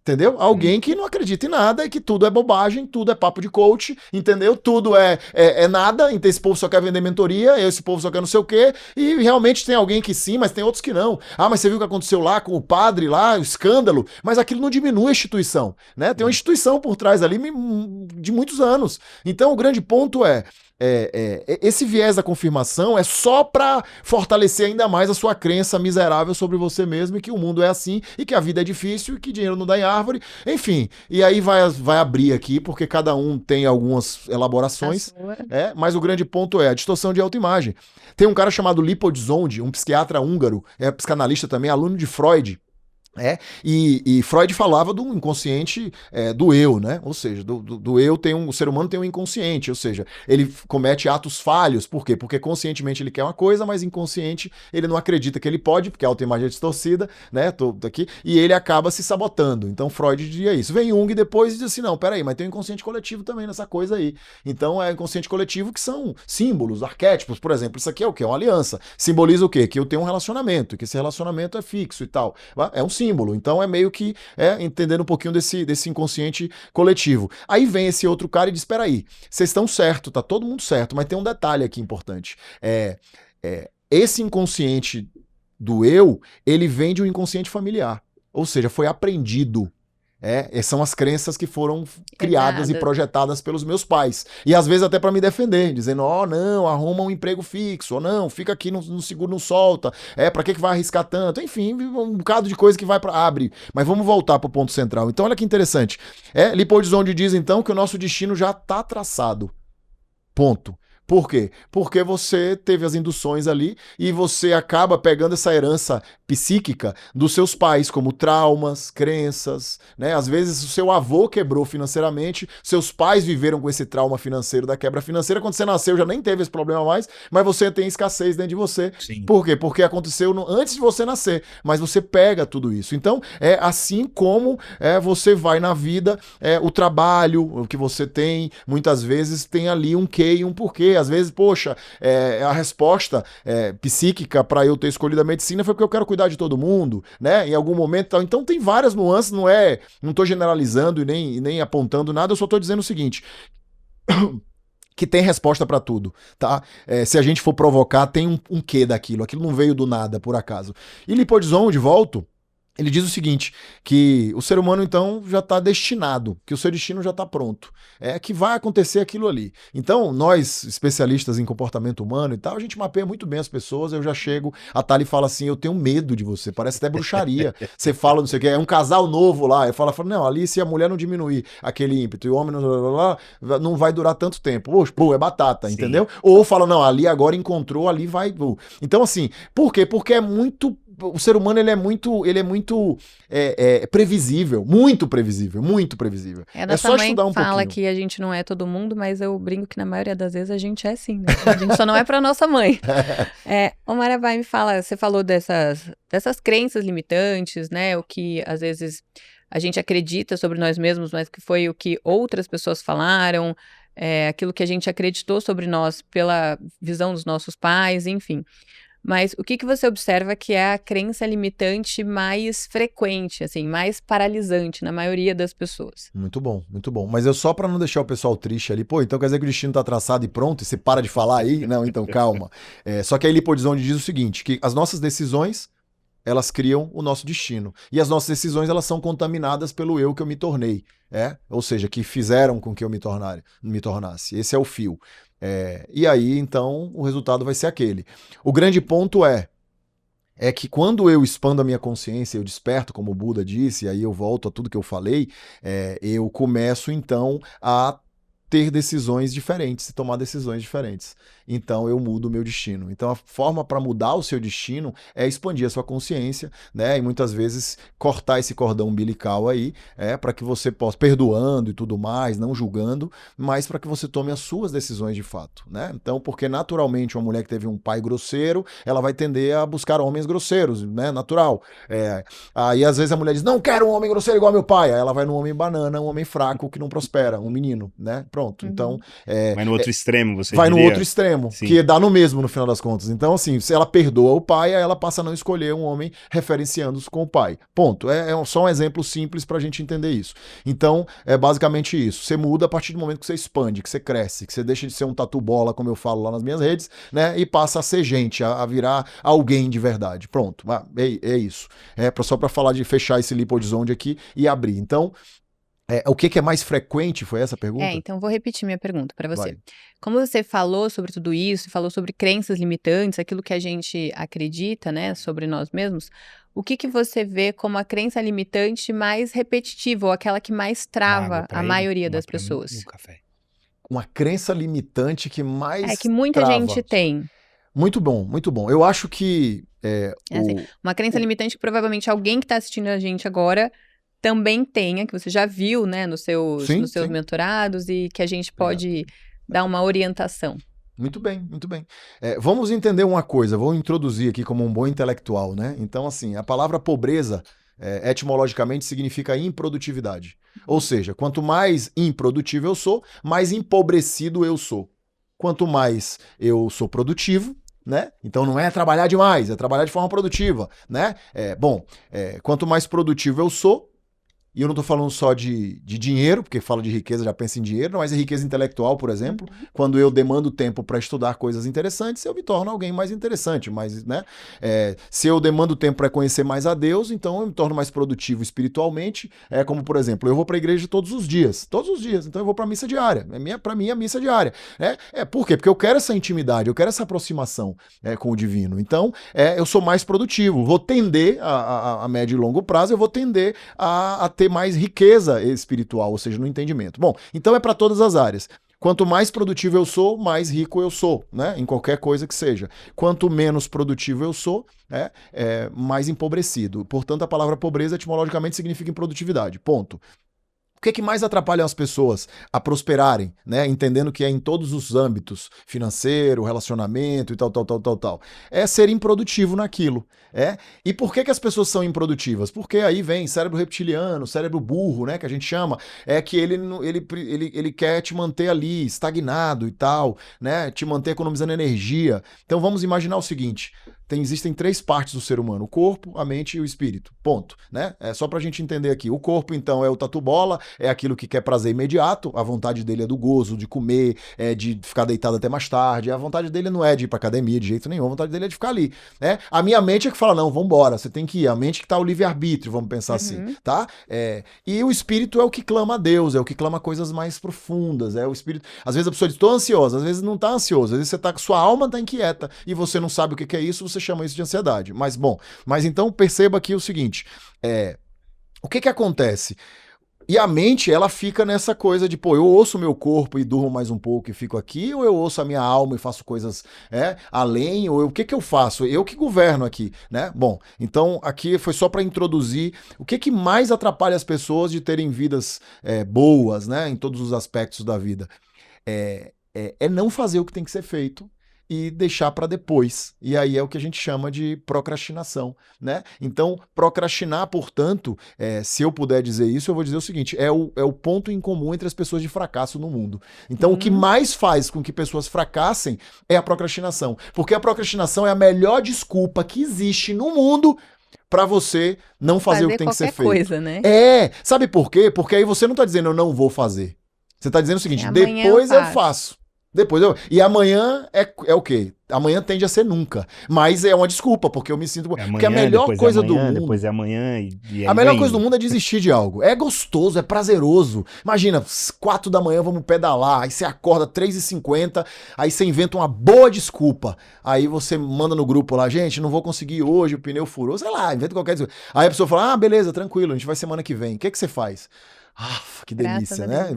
Entendeu? Alguém que não acredita em nada e que tudo é bobagem, tudo é papo de coach, entendeu? Tudo é nada, então esse povo só quer vender mentoria, esse povo só quer não sei o quê, e realmente tem alguém que sim, mas tem outros que não. Ah, mas você viu o que aconteceu lá com o padre lá, o escândalo, mas aquilo não diminui a instituição, né? Tem uma instituição por trás ali de muitos anos. Então o grande ponto esse viés da confirmação é só para fortalecer ainda mais a sua crença miserável sobre você mesmo e que o mundo é assim e que a vida é difícil e que dinheiro não dá em árvore, enfim. E aí vai abrir aqui porque cada um tem algumas elaborações, mas o grande ponto é a distorção de autoimagem. Tem um cara chamado Lipozonde, um psiquiatra húngaro, psicanalista também, aluno de Freud. E Freud falava do inconsciente do eu, né? Ou seja, do eu o ser humano tem um inconsciente, ou seja, ele comete atos falhos. Por quê? Porque conscientemente ele quer uma coisa, mas inconsciente ele não acredita que ele pode, porque a autoimagem é distorcida, né? Tô aqui, e ele acaba se sabotando. Então Freud dizia isso. Vem Jung depois e diz assim, não, peraí, mas tem um inconsciente coletivo também nessa coisa aí. Então é inconsciente coletivo que são símbolos, arquétipos, por exemplo, isso aqui é o quê? É uma aliança. Simboliza o quê? Que eu tenho um relacionamento, que esse relacionamento é fixo e tal. É um símbolo. Então é meio que entendendo um pouquinho desse inconsciente coletivo. Aí vem esse outro cara e diz, espera aí, vocês estão certo, tá todo mundo certo, mas tem um detalhe aqui importante. Esse inconsciente do eu, ele vem de um inconsciente familiar. Ou seja, foi aprendido. São as crenças que foram criadas e projetadas pelos meus pais. E às vezes até para me defender, dizendo, não, arruma um emprego fixo, ou não, fica aqui no seguro, não solta, para que vai arriscar tanto? Enfim, um bocado de coisa que vai para abre. Mas vamos voltar para o ponto central. Então olha que interessante. Lipozonde diz então que o nosso destino já está traçado. Ponto. Por quê? Porque você teve as induções ali e você acaba pegando essa herança psíquica dos seus pais, como traumas, crenças, né? Às vezes o seu avô quebrou financeiramente, seus pais viveram com esse trauma financeiro da quebra financeira, quando você nasceu já nem teve esse problema mais, mas você tem escassez dentro de você. Sim. Por quê? Porque aconteceu antes de você nascer, mas você pega tudo isso. Então, é assim como você vai na vida, o trabalho, o que você tem, muitas vezes tem ali um quê e um porquê. Às vezes, poxa, a resposta psíquica para eu ter escolhido a medicina foi porque eu quero cuidar de todo mundo, né? Em algum momento tal. Então tem várias nuances, não estou generalizando e nem apontando nada, eu só estou dizendo o seguinte, que tem resposta para tudo, tá? Se a gente for provocar, tem um quê daquilo, aquilo não veio do nada, por acaso. E Lipozonde, volto, Ele diz o seguinte, que o ser humano, então, já está destinado, que o seu destino já está pronto. É que vai acontecer aquilo ali. Então, nós, especialistas em comportamento humano e tal, a gente mapeia muito bem as pessoas, eu já chego, a Thali fala assim, eu tenho medo de você, parece até bruxaria. Você fala, não sei o que, é um casal novo lá, eu falo, não, ali se a mulher não diminuir aquele ímpeto e o homem não vai durar tanto tempo. Poxa, pô, é batata, Sim. entendeu? Ou fala, não, ali agora encontrou, ali vai... Então, assim, por quê? Porque é muito... O ser humano ele é muito previsível, muito previsível, muito previsível. É só estudar um pouquinho. Fala que a gente não é todo mundo, mas eu brinco que na maioria das vezes a gente é sim, né? A gente só não é pra nossa mãe. O Marabai me fala, você falou dessas crenças limitantes, né? O que às vezes a gente acredita sobre nós mesmos, mas que foi o que outras pessoas falaram, aquilo que a gente acreditou sobre nós pela visão dos nossos pais, enfim. Mas o que você observa que é a crença limitante mais frequente, assim, mais paralisante na maioria das pessoas? Muito bom, muito bom. Mas eu só para não deixar o pessoal triste ali, pô, então quer dizer que o destino tá traçado e pronto, e você para de falar aí? Não, então calma. Só que a Lipo Horizonte diz o seguinte, que as nossas decisões, elas criam o nosso destino. E as nossas decisões, elas são contaminadas pelo eu que eu me tornei. Ou seja, que fizeram com que eu me tornasse. Esse é o fio. E aí, então, o resultado vai ser aquele. O grande ponto é que quando eu expando a minha consciência, eu desperto, como o Buda disse, e aí eu volto a tudo que eu falei, eu começo, então, a ter decisões diferentes e tomar decisões diferentes. Então eu mudo o meu destino. Então a forma para mudar o seu destino é expandir a sua consciência, né? E muitas vezes cortar esse cordão umbilical aí, para que você possa, perdoando e tudo mais, não julgando, mas para que você tome as suas decisões de fato, né? Então, porque naturalmente uma mulher que teve um pai grosseiro, ela vai tender a buscar homens grosseiros, né? Natural. Aí às vezes a mulher diz, não quero um homem grosseiro igual meu pai. Aí ela vai no homem banana, um homem fraco que não prospera, um menino, né? Pronto. Então, vai no outro extremo, você vai diria? No outro extremo, sim. Que dá no mesmo no final das contas. Então, assim, se ela perdoa o pai, aí ela passa a não escolher um homem referenciando-se com o pai. Ponto. É só um exemplo simples pra gente entender isso. Então, é basicamente isso. Você muda a partir do momento que você expande, que você cresce, que você deixa de ser um tatu bola, como eu falo lá nas minhas redes, né? E passa a ser gente, a virar alguém de verdade. Pronto. É isso. Só pra falar de fechar esse Lipo Horizonte aqui e abrir. Então, o que é mais frequente? Foi essa a pergunta? Então vou repetir minha pergunta para você. Vai. Como você falou sobre tudo isso, falou sobre crenças limitantes, aquilo que a gente acredita, né, sobre nós mesmos, o que você vê como a crença limitante mais repetitiva, ou aquela que mais trava a maioria das pessoas? Mim, um café. Uma crença limitante que mais que muita trava. gente tem. Muito bom, muito bom. Eu acho que... uma crença limitante que provavelmente alguém que está assistindo a gente agora também tenha, que você já viu, né, nos seus mentorados, e que a gente pode dar uma orientação. Muito bem, muito bem. Vamos entender uma coisa, vou introduzir aqui como um bom intelectual, né? Então, assim, a palavra pobreza, etimologicamente, significa improdutividade. Ou seja, quanto mais improdutivo eu sou, mais empobrecido eu sou. Quanto mais eu sou produtivo, né? Então não é trabalhar demais, é trabalhar de forma produtiva, né? Quanto mais produtivo eu sou, e eu não estou falando só de dinheiro, porque fala de riqueza, já pensa em dinheiro, mas é riqueza intelectual, por exemplo. Quando eu demando tempo para estudar coisas interessantes, eu me torno alguém mais interessante. Né? Se eu demando tempo para conhecer mais a Deus, então eu me torno mais produtivo espiritualmente. Como, por exemplo, eu vou para a igreja todos os dias. Então eu vou para a missa diária. Para mim, a missa diária. Por quê? Porque eu quero essa intimidade, eu quero essa aproximação com o divino. Então, eu sou mais produtivo. Vou tender, a médio e longo prazo, eu vou tender a ter mais riqueza espiritual, ou seja, no entendimento. Bom, então é para todas as áreas. Quanto mais produtivo eu sou, mais rico eu sou, né? Em qualquer coisa que seja. Quanto menos produtivo eu sou, mais empobrecido. Portanto, a palavra pobreza etimologicamente significa improdutividade. Ponto. O que mais atrapalha as pessoas a prosperarem, né? Entendendo que é em todos os âmbitos, financeiro, relacionamento e tal, é ser improdutivo naquilo. E por que as pessoas são improdutivas? Porque aí vem cérebro reptiliano, cérebro burro, né? Que a gente chama, que ele quer te manter ali estagnado e tal, né? Te manter economizando energia. Então vamos imaginar o seguinte: Existem 3 partes do ser humano, o corpo, a mente e o espírito, ponto, né? É só pra gente entender aqui. O corpo, então, é o tatu-bola, é aquilo que quer prazer imediato, a vontade dele é do gozo, de comer, é de ficar deitado até mais tarde, a vontade dele não é de ir pra academia de jeito nenhum, a vontade dele é de ficar ali, né? A minha mente é que fala, não, vambora, você tem que ir, a mente que tá o livre-arbítrio, vamos pensar assim, tá? E o espírito é o que clama a Deus, é o que clama coisas mais profundas, é o espírito. Às vezes a pessoa diz, tô ansiosa, às vezes não tá ansiosa, às vezes você tá, sua alma tá inquieta e você não sabe o que é isso, você chama isso de ansiedade. Mas então perceba aqui o seguinte, o que acontece? E a mente, ela fica nessa coisa de, pô, eu ouço o meu corpo e durmo mais um pouco e fico aqui, ou eu ouço a minha alma e faço coisas além, ou o que eu faço? Eu que governo aqui, né? Bom, então aqui foi só para introduzir o que mais atrapalha as pessoas de terem vidas boas, né? Em todos os aspectos da vida. É não fazer o que tem que ser feito e deixar para depois. E aí é o que a gente chama de procrastinação, né? Então, procrastinar, portanto, se eu puder dizer isso, eu vou dizer o seguinte, é o ponto em comum entre as pessoas de fracasso no mundo. Então, o que mais faz com que pessoas fracassem é a procrastinação. Porque a procrastinação é a melhor desculpa que existe no mundo para você não fazer o que tem que ser feito. Coisa, né? Sabe por quê? Porque aí você não tá dizendo eu não vou fazer. Você tá dizendo o seguinte, depois eu faço. E amanhã é o quê? Amanhã tende a ser nunca. Mas é uma desculpa, porque eu me sinto... porque a melhor coisa do mundo... Depois é amanhã e a melhor coisa do mundo é desistir de algo. É gostoso, é prazeroso. Imagina, 4 da manhã vamos pedalar, aí você acorda 3h50, aí você inventa uma boa desculpa. Aí você manda no grupo lá, gente, não vou conseguir hoje, o pneu furou. Sei lá, inventa qualquer desculpa. Aí a pessoa fala, beleza, tranquilo, a gente vai semana que vem. O que você faz? Que delícia, né?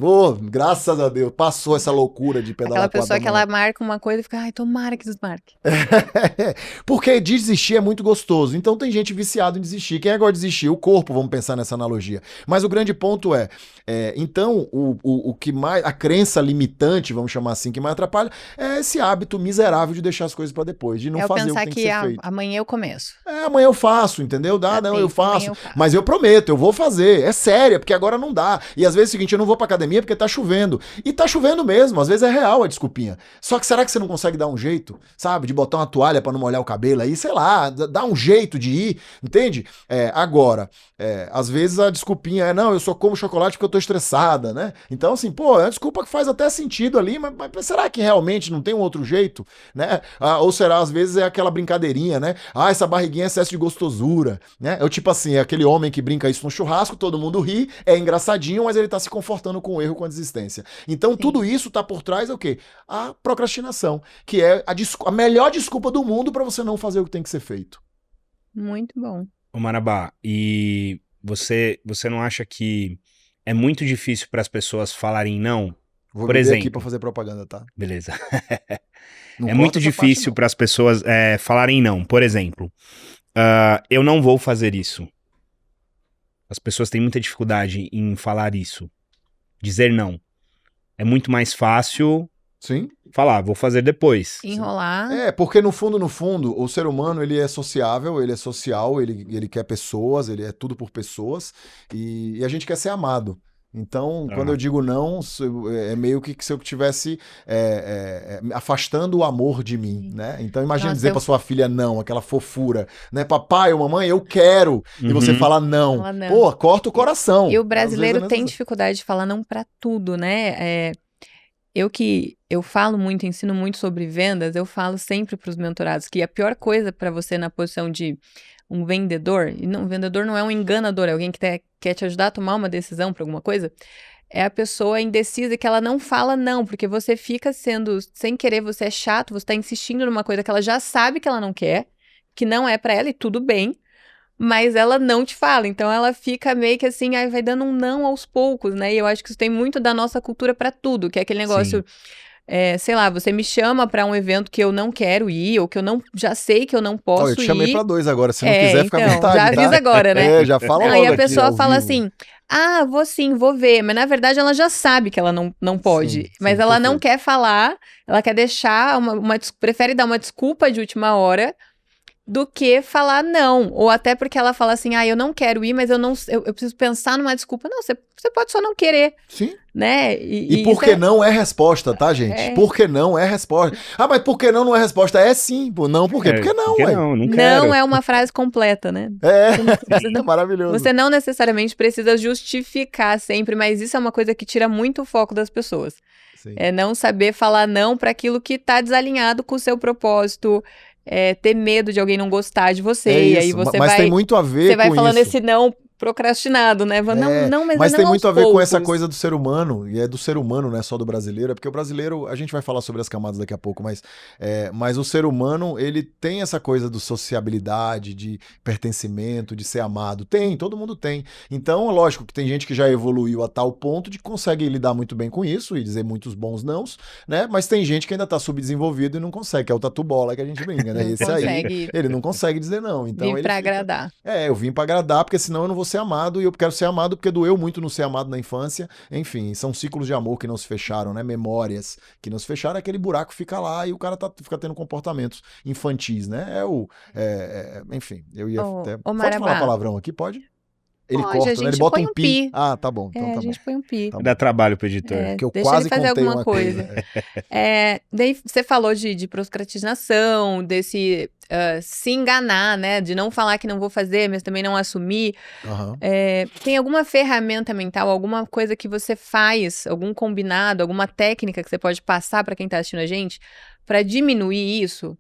Graças a Deus, passou essa loucura de pedalar. Aquela pessoa que ela marca uma coisa e fica, ai, tomara que desmarque. Porque desistir é muito gostoso. Então tem gente viciada em desistir. Quem agora desistir? O corpo, vamos pensar nessa analogia. Mas o grande ponto então, o que mais, a crença limitante, vamos chamar assim, que mais atrapalha, é esse hábito miserável de deixar as coisas para depois, de não fazer o que tem que ser feito. Amanhã eu começo. Amanhã eu faço, entendeu? Eu faço. Mas eu prometo, eu vou fazer. É sério, porque agora não dá. E às vezes é o seguinte, eu não vou pra academia porque tá chovendo. E tá chovendo mesmo, às vezes é real a desculpinha. Só que será que você não consegue dar um jeito, sabe? De botar uma toalha pra não molhar o cabelo aí, sei lá, dar um jeito de ir, entende? Agora, às vezes a desculpinha não, eu só como chocolate porque eu tô estressada, né? Então assim, pô, é uma desculpa que faz até sentido ali, mas será que realmente não tem um outro jeito, né? Ou será, às vezes é aquela brincadeirinha, né? Essa barriguinha é excesso de gostosura, né? É tipo assim, aquele homem que brinca isso no churrasco, todo mundo ri, é engraçadinho, mas ele tá se confortando com o erro, com a desistência. Então, tudo isso tá por trás, o quê? A procrastinação, que é a melhor desculpa do mundo para você não fazer o que tem que ser feito. Muito bom. Ô Marabá, e você não acha que é muito difícil para as pessoas falarem não? Vou beber aqui para fazer propaganda, tá? Beleza. É muito difícil para as pessoas falarem não. Por exemplo, eu não vou fazer isso. As pessoas têm muita dificuldade em falar isso. Dizer não. É muito mais fácil falar, vou fazer depois. Enrolar. Porque no fundo, o ser humano, ele é sociável, ele é social, ele quer pessoas, ele é tudo por pessoas, e a gente quer ser amado. Então, quando eu digo não, é meio que se eu estivesse afastando o amor de mim, né? Então, imagina dizer pra sua filha não, aquela fofura, né? Papai ou mamãe, eu quero. E você fala não. Pô, corta o coração. E o brasileiro tem dificuldade de falar não pra tudo, né? Eu falo muito, ensino muito sobre vendas, eu falo sempre pros mentorados que a pior coisa pra você na posição de um vendedor, e um vendedor não é um enganador, é alguém que quer te ajudar a tomar uma decisão para alguma coisa, é a pessoa indecisa que ela não fala não, porque você fica sendo, sem querer, você é chato, você tá insistindo numa coisa que ela já sabe que ela não quer, que não é para ela e tudo bem, mas ela não te fala, então ela fica meio que assim, aí vai dando um não aos poucos, né, e eu acho que isso tem muito da nossa cultura para tudo, que é aquele negócio... sei lá, você me chama pra um evento que eu não quero ir, ou que eu não já sei que eu não posso ir. Eu te chamei pra 2 agora, se não quiser, fica à vontade, já avisa agora, né? Já fala logo. Aí a pessoa fala assim, vou sim, vou ver, mas na verdade ela já sabe que ela não pode, mas ela não quer falar, ela quer deixar, prefere dar uma desculpa de última hora, do que falar não. Ou até porque ela fala assim, eu não quero ir, mas eu preciso pensar numa desculpa. Não, você pode só não querer. Sim. Né? E por que não é resposta, tá, gente? Por que não é resposta? Mas por que não é resposta? É sim. Não, por quê? Porque não, porque não quero. Não é uma frase completa, né? É maravilhoso. Você não necessariamente precisa justificar sempre, mas isso é uma coisa que tira muito o foco das pessoas. Sim. É não saber falar não para aquilo que tá desalinhado com o seu propósito, ter medo de alguém não gostar de você, e aí você mas vai... tem muito a ver você vai com falando isso. esse não procrastinado, né? Mas tem muito a ver com essa coisa do ser humano, e é do ser humano, não é só do brasileiro, é porque o brasileiro, a gente vai falar sobre as camadas daqui a pouco, mas o ser humano, ele tem essa coisa do sociabilidade, de pertencimento, de ser amado. Todo mundo tem. Então, lógico que tem gente que já evoluiu a tal ponto de que consegue lidar muito bem com isso e dizer muitos bons nãos, né? Mas tem gente que ainda tá subdesenvolvido e não consegue, que é o tatu bola que a gente brinca, né? Esse aí, ele não consegue dizer não. Então, vim pra agradar. Eu vim pra agradar, porque senão eu não vou ser amado, e eu quero ser amado porque doeu muito não ser amado na infância. Enfim, são ciclos de amor que não se fecharam, né? Memórias que não se fecharam, aquele buraco fica lá e o cara fica tendo comportamentos infantis, né? Enfim, eu ia até... Pode falar palavrão aqui? Pode? Ele corta, né? Ele bota um pi. Ah, tá bom. Então tá a gente põe um pi. Dá trabalho pro editor. Porque eu deixa quase ele fazer contei alguma uma coisa. Daí você falou de procrastinação, desse se enganar, né? De não falar que não vou fazer, mas também não assumir. Tem alguma ferramenta mental, alguma coisa que você faz, algum combinado, alguma técnica que você pode passar para quem tá assistindo a gente para diminuir isso?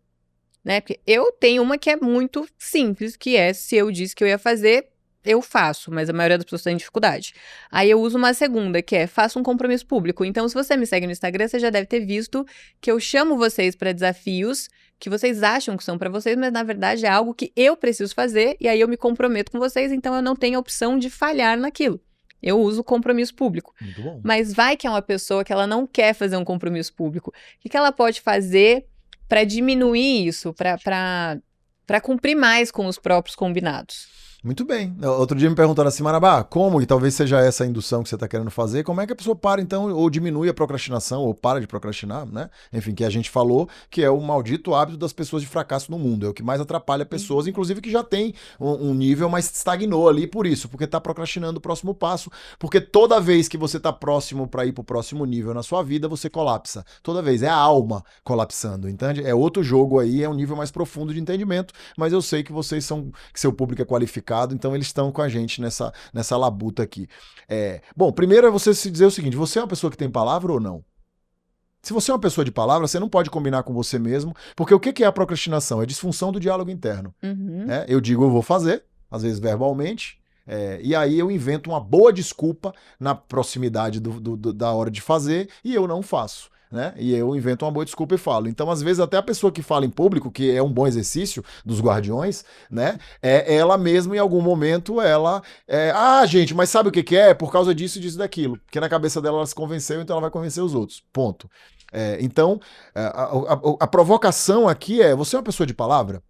Né? Porque eu tenho uma que é muito simples, que é se eu disse que eu ia fazer, eu faço, mas a maioria das pessoas tem dificuldade. Aí eu uso uma segunda, que é faço um compromisso público. Então, se você me segue no Instagram, você já deve ter visto que eu chamo vocês para desafios que vocês acham que são para vocês, mas na verdade é algo que eu preciso fazer, e aí eu me comprometo com vocês, então eu não tenho a opção de falhar naquilo. Eu uso compromisso público. Muito bom. Mas vai que é uma pessoa que ela não quer fazer um compromisso público. O que ela pode fazer para diminuir isso, para cumprir mais com os próprios combinados? Muito bem. Outro dia me perguntaram assim, Marabá, como, e talvez seja essa a indução que você está querendo fazer, como é que a pessoa para, então, ou diminui a procrastinação, ou para de procrastinar, né? Enfim, que a gente falou que é o maldito hábito das pessoas de fracasso no mundo. É o que mais atrapalha pessoas, inclusive que já tem um nível, mas estagnou ali por isso, porque está procrastinando o próximo passo. Porque toda vez que você está próximo para ir para o próximo nível na sua vida, você colapsa. Toda vez. É a alma colapsando. Entende? É outro jogo aí, é um nível mais profundo de entendimento, mas eu sei que vocês são, que seu público é qualificado, então eles estão com a gente nessa labuta aqui. Bom, primeiro é você se dizer o seguinte, você é uma pessoa que tem palavra ou não? Se você é uma pessoa de palavra, você não pode combinar com você mesmo, porque o que é a procrastinação? É a disfunção do diálogo interno. Eu digo eu vou fazer, às vezes verbalmente, e aí eu invento uma boa desculpa na proximidade da hora de fazer e eu não faço. Né? E eu invento uma boa desculpa e falo. Então, às vezes, até a pessoa que fala em público, que é um bom exercício dos guardiões, né? Ela mesma, em algum momento, gente, mas sabe o que é? Por causa disso, disso, daquilo. Porque na cabeça dela ela se convenceu, então ela vai convencer os outros. Ponto. Então, a provocação aqui você é uma pessoa de palavra?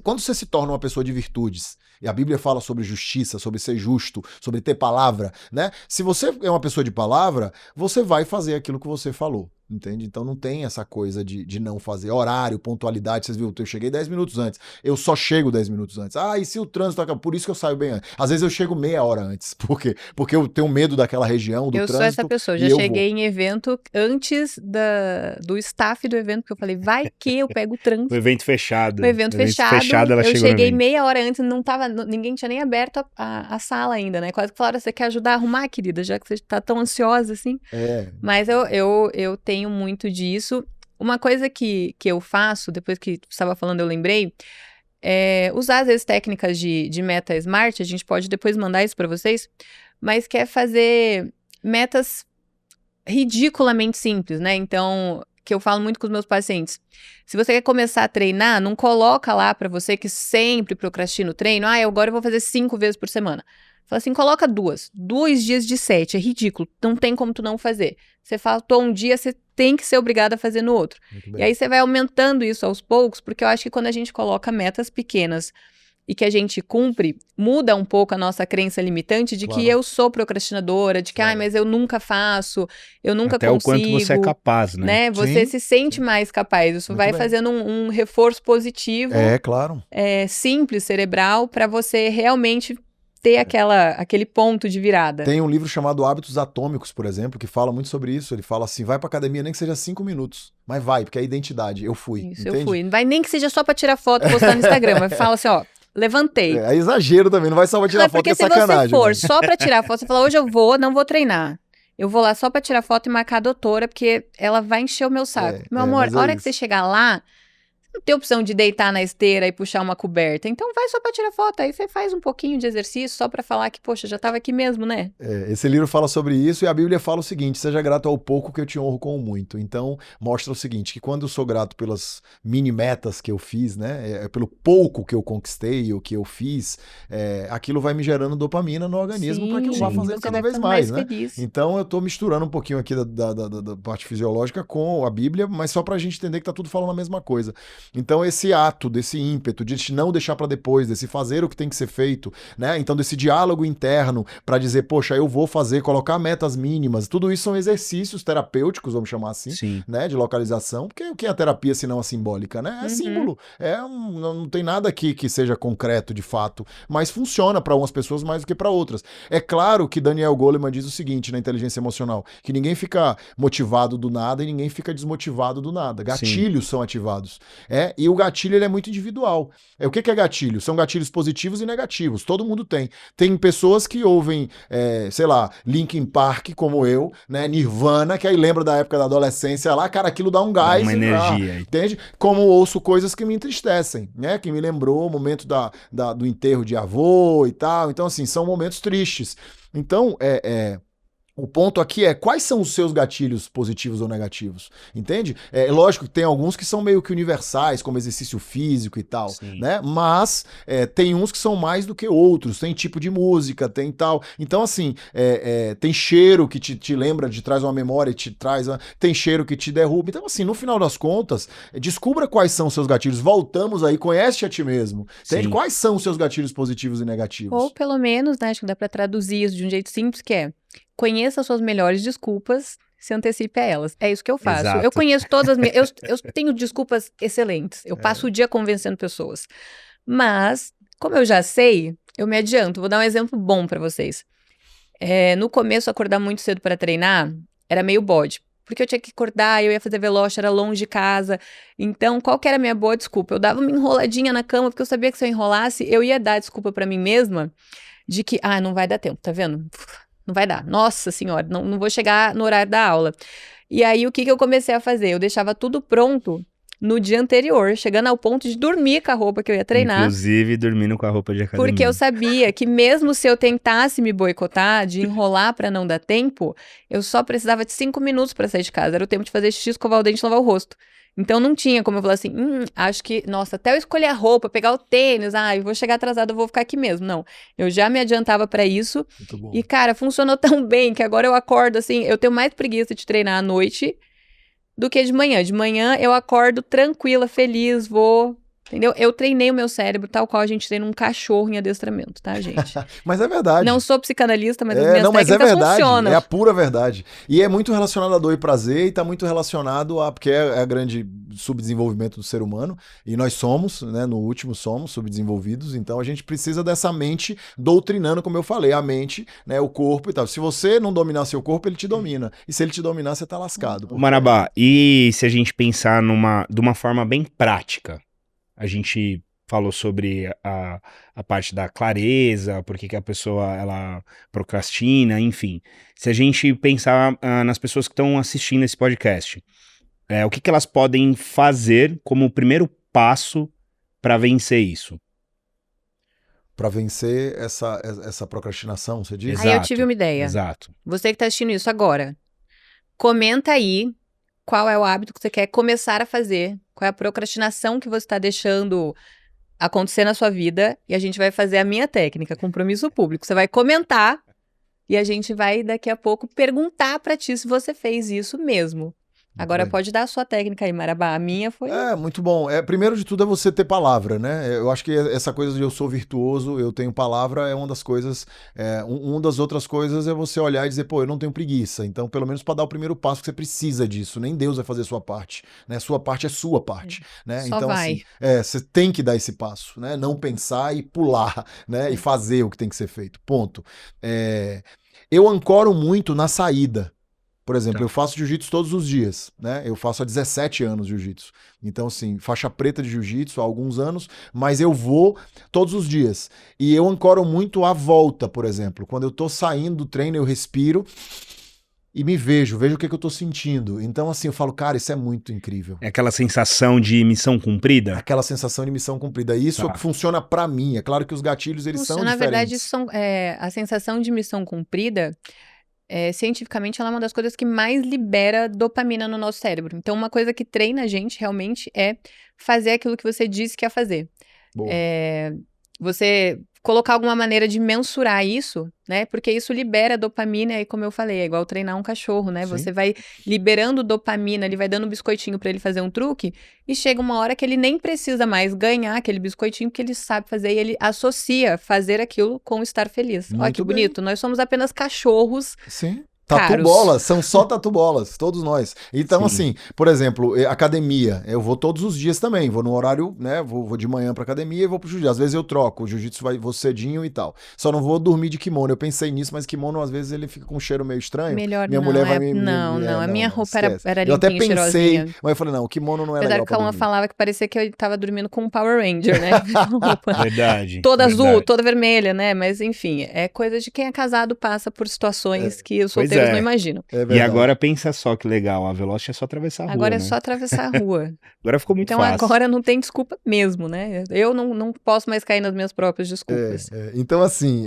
Quando você se torna uma pessoa de virtudes, e a Bíblia fala sobre justiça, sobre ser justo, sobre ter palavra, né? Se você é uma pessoa de palavra, você vai fazer aquilo que você falou, entende? Então não tem essa coisa de não fazer. Horário, pontualidade, vocês viram, eu cheguei 10 minutos antes, eu só chego 10 minutos antes. E se o trânsito acaba? Por isso que eu saio bem antes. Às vezes eu chego meia hora antes. Por quê? Porque eu tenho medo daquela região, do trânsito. Eu sou essa pessoa, já cheguei em evento antes do staff do evento, porque eu falei, vai que eu pego o trânsito. O evento fechado. O evento fechado, ela eu cheguei meia hora antes, ninguém tinha nem aberto a sala ainda, né? Quase que falaram, você quer ajudar a arrumar, querida, já que você tá tão ansiosa assim. Mas eu tenho muito disso. Uma coisa que eu faço, depois que você estava falando, eu lembrei, usar às vezes técnicas de meta smart, a gente pode depois mandar isso para vocês, mas quer fazer metas ridiculamente simples, né? Então, que eu falo muito com os meus pacientes, se você quer começar a treinar, não coloca lá para você que sempre procrastina o treino, agora eu vou fazer 5 vezes por semana. Fala assim, coloca 2 dias de 7, é ridículo, não tem como tu não fazer. Você faltou um dia, você tem que ser obrigado a fazer no outro. E aí você vai aumentando isso aos poucos, porque eu acho que quando a gente coloca metas pequenas e que a gente cumpre, muda um pouco a nossa crença limitante de que eu sou procrastinadora, de que, mas eu nunca faço, eu nunca até consigo. Até o quanto você é capaz, né? Você se sente mais capaz. Isso vai fazendo um reforço positivo. Claro. Simples, cerebral, para você realmente ter aquele ponto de virada. Tem um livro chamado Hábitos Atômicos, por exemplo, que fala muito sobre isso. Ele fala assim, vai pra academia nem que seja 5 minutos, mas vai, porque é a identidade, eu fui. Isso, entende? eu fui. Não vai nem que seja só pra tirar foto e postar no Instagram, mas fala assim, ó, levantei. É exagero também, não vai só pra tirar foto, que é sacanagem. Porque se você for só pra tirar foto, você fala, hoje eu não vou treinar. Eu vou lá só pra tirar foto e marcar a doutora, porque ela vai encher o meu saco. Meu amor, a hora que você chegar lá, não tem opção de deitar na esteira e puxar uma coberta. Então vai só pra tirar foto. Aí você faz um pouquinho de exercício só pra falar que, poxa, já tava aqui mesmo, né? Esse livro fala sobre isso e a Bíblia fala o seguinte, seja grato ao pouco que eu te honro com o muito. Então mostra o seguinte, que quando eu sou grato pelas mini metas que eu fiz, né? Pelo pouco que eu conquistei, o que eu fiz, aquilo vai me gerando dopamina no organismo para que eu vá fazendo cada vez mais, né? Então eu tô misturando um pouquinho aqui da parte fisiológica com a Bíblia, mas só pra gente entender que tá tudo falando a mesma coisa. Então esse ato, desse ímpeto, de não deixar para depois, desse fazer o que tem que ser feito, né? Então desse diálogo interno para dizer, poxa, eu vou fazer, colocar metas mínimas, tudo isso são exercícios terapêuticos, vamos chamar assim, né? De localização, porque o que é a terapia se não a simbólica, né? É símbolo, não tem nada aqui que seja concreto de fato, mas funciona para umas pessoas mais do que para outras. É claro que Daniel Goleman diz o seguinte na inteligência emocional, que ninguém fica motivado do nada e ninguém fica desmotivado do nada. Gatilhos são ativados. E o gatilho ele é muito individual. O que é gatilho? São gatilhos positivos e negativos. Todo mundo tem. Tem pessoas que ouvem, sei lá, Linkin Park, como eu, né? Nirvana, que aí lembra da época da adolescência lá, cara, aquilo dá um gás. Dá uma energia. Entende? Como ouço coisas que me entristecem, né? Que me lembrou o momento do enterro de avô e tal. Então, assim, são momentos tristes. Então, o ponto aqui é quais são os seus gatilhos positivos ou negativos, entende? É lógico que tem alguns que são meio que universais, como exercício físico e tal, né? Mas tem uns que são mais do que outros, tem tipo de música, tem tal. Então, assim, tem cheiro que te lembra, te traz uma memória, tem cheiro que te derruba. Então, assim, no final das contas, descubra quais são os seus gatilhos. Voltamos aí, conhece a ti mesmo. Entende? Quais são os seus gatilhos positivos e negativos? Ou pelo menos, né, acho que dá pra traduzir isso de um jeito simples, que é conheça as suas melhores desculpas, se antecipe a elas. É isso que eu faço. Exato. Eu conheço todas as minhas... eu tenho desculpas excelentes. Eu passo o dia convencendo pessoas. Mas, como eu já sei, eu me adianto. Vou dar um exemplo bom pra vocês. No começo, acordar muito cedo pra treinar era meio bode. Porque eu tinha que acordar, eu ia fazer veloce, era longe de casa. Então, qual que era a minha boa desculpa? Eu dava uma enroladinha na cama, porque eu sabia que se eu enrolasse, eu ia dar desculpa pra mim mesma de que, não vai dar tempo, tá vendo? Não vai dar. Nossa senhora, não vou chegar no horário da aula. E aí, o que eu comecei a fazer? Eu deixava tudo pronto no dia anterior, chegando ao ponto de dormir com a roupa que eu ia treinar. Inclusive, dormindo com a roupa de academia. Porque eu sabia que mesmo se eu tentasse me boicotar, de enrolar pra não dar tempo, eu só precisava de 5 minutos pra sair de casa. Era o tempo de fazer xixi, escovar o dente e lavar o rosto. Então não tinha como eu falar assim, acho que, nossa, até eu escolher a roupa, pegar o tênis, eu vou chegar atrasada, eu vou ficar aqui mesmo. Não, eu já me adiantava pra isso. Muito bom. E, cara, funcionou tão bem que agora eu acordo assim, eu tenho mais preguiça de treinar à noite do que de manhã. De manhã eu acordo tranquila, feliz, vou... Entendeu? Eu treinei o meu cérebro tal qual a gente treina um cachorro em adestramento, tá, gente? Mas é verdade. Não sou psicanalista, mas as minhas técnicas funcionam. É a pura verdade. E é muito relacionado a dor e prazer e tá muito relacionado porque é grande subdesenvolvimento do ser humano e nós somos, né, no último somos subdesenvolvidos, então a gente precisa dessa mente doutrinando, como eu falei, a mente, né, o corpo e tal. Se você não dominar seu corpo, ele te domina. E se ele te dominar, você tá lascado. Marabá, e se a gente pensar de uma forma bem prática? A gente falou sobre a parte da clareza, por que a pessoa ela procrastina, enfim. Se a gente pensar nas pessoas que estão assistindo esse podcast, o que elas podem fazer como primeiro passo para vencer isso? Para vencer essa procrastinação, você diz? Exato, aí eu tive uma ideia. Exato. Você que está assistindo isso agora, comenta aí qual é o hábito que você quer começar a fazer, qual é a procrastinação que você está deixando acontecer na sua vida, e a gente vai fazer a minha técnica, compromisso público. Você vai comentar e a gente vai daqui a pouco perguntar para ti se você fez isso mesmo. Agora pode dar a sua técnica aí, Marabá. A minha foi... Muito bom. Primeiro de tudo é você ter palavra, né? Eu acho que essa coisa de eu sou virtuoso, eu tenho palavra, é uma das coisas. Uma das outras coisas é você olhar e dizer, pô, eu não tenho preguiça. Então, pelo menos para dar o primeiro passo, que você precisa disso. Nem Deus vai fazer a sua parte, né? Sua parte é sua parte, né? Só então, vai. assim, você tem que dar esse passo, né? Não pensar e pular, né? E fazer o que tem que ser feito. Ponto. Eu ancoro muito na saída. Por exemplo, eu faço jiu-jitsu todos os dias, né? Eu faço há 17 anos jiu-jitsu. Então, assim, faixa preta de jiu-jitsu há alguns anos, mas eu vou todos os dias. E eu ancoro muito a volta, por exemplo. Quando eu tô saindo do treino, eu respiro e me vejo o que eu tô sentindo. Então, assim, eu falo, cara, isso é muito incrível. É aquela sensação de missão cumprida? Aquela sensação de missão cumprida. Isso funciona pra mim. É claro que os gatilhos, eles são diferentes. Na verdade, a sensação de missão cumprida... cientificamente, ela é uma das coisas que mais libera dopamina no nosso cérebro. Então, uma coisa que treina a gente realmente é fazer aquilo que você disse que ia fazer. Você colocar alguma maneira de mensurar isso, né? Porque isso libera dopamina e, como eu falei, é igual treinar um cachorro, né? Sim. Você vai liberando dopamina, ele vai dando um biscoitinho pra ele fazer um truque e chega uma hora que ele nem precisa mais ganhar aquele biscoitinho porque ele sabe fazer e ele associa fazer aquilo com estar feliz. Olha que bonito, nós somos apenas cachorros. Sim. Tatu-bolas, são só tatu-bolas, todos nós. Então, assim, por exemplo, academia, eu vou todos os dias também, vou no horário, né, vou de manhã pra academia e vou pro jiu-jitsu. Às vezes eu troco, o jiu-jitsu vou cedinho e tal. Só não vou dormir de kimono, eu pensei nisso, mas kimono às vezes ele fica com um cheiro meio estranho. Melhor minha não, mulher vai me... Não, a minha roupa era limpinha, eu até pensei, cheirosinha. Mas eu falei, não, o kimono não é legal pra dormir. Apesar que a falava que parecia que eu tava dormindo com um Power Ranger, né? Verdade. Toda azul, toda vermelha, né? Mas enfim, é coisa de quem é casado passa por situações que os solteiros não imaginam. E agora pensa só que legal, a Velocity é só atravessar a rua, agora né? É só atravessar a rua. Agora ficou muito fácil. Então agora não tem desculpa mesmo, né? Eu não posso mais cair nas minhas próprias desculpas. Então assim,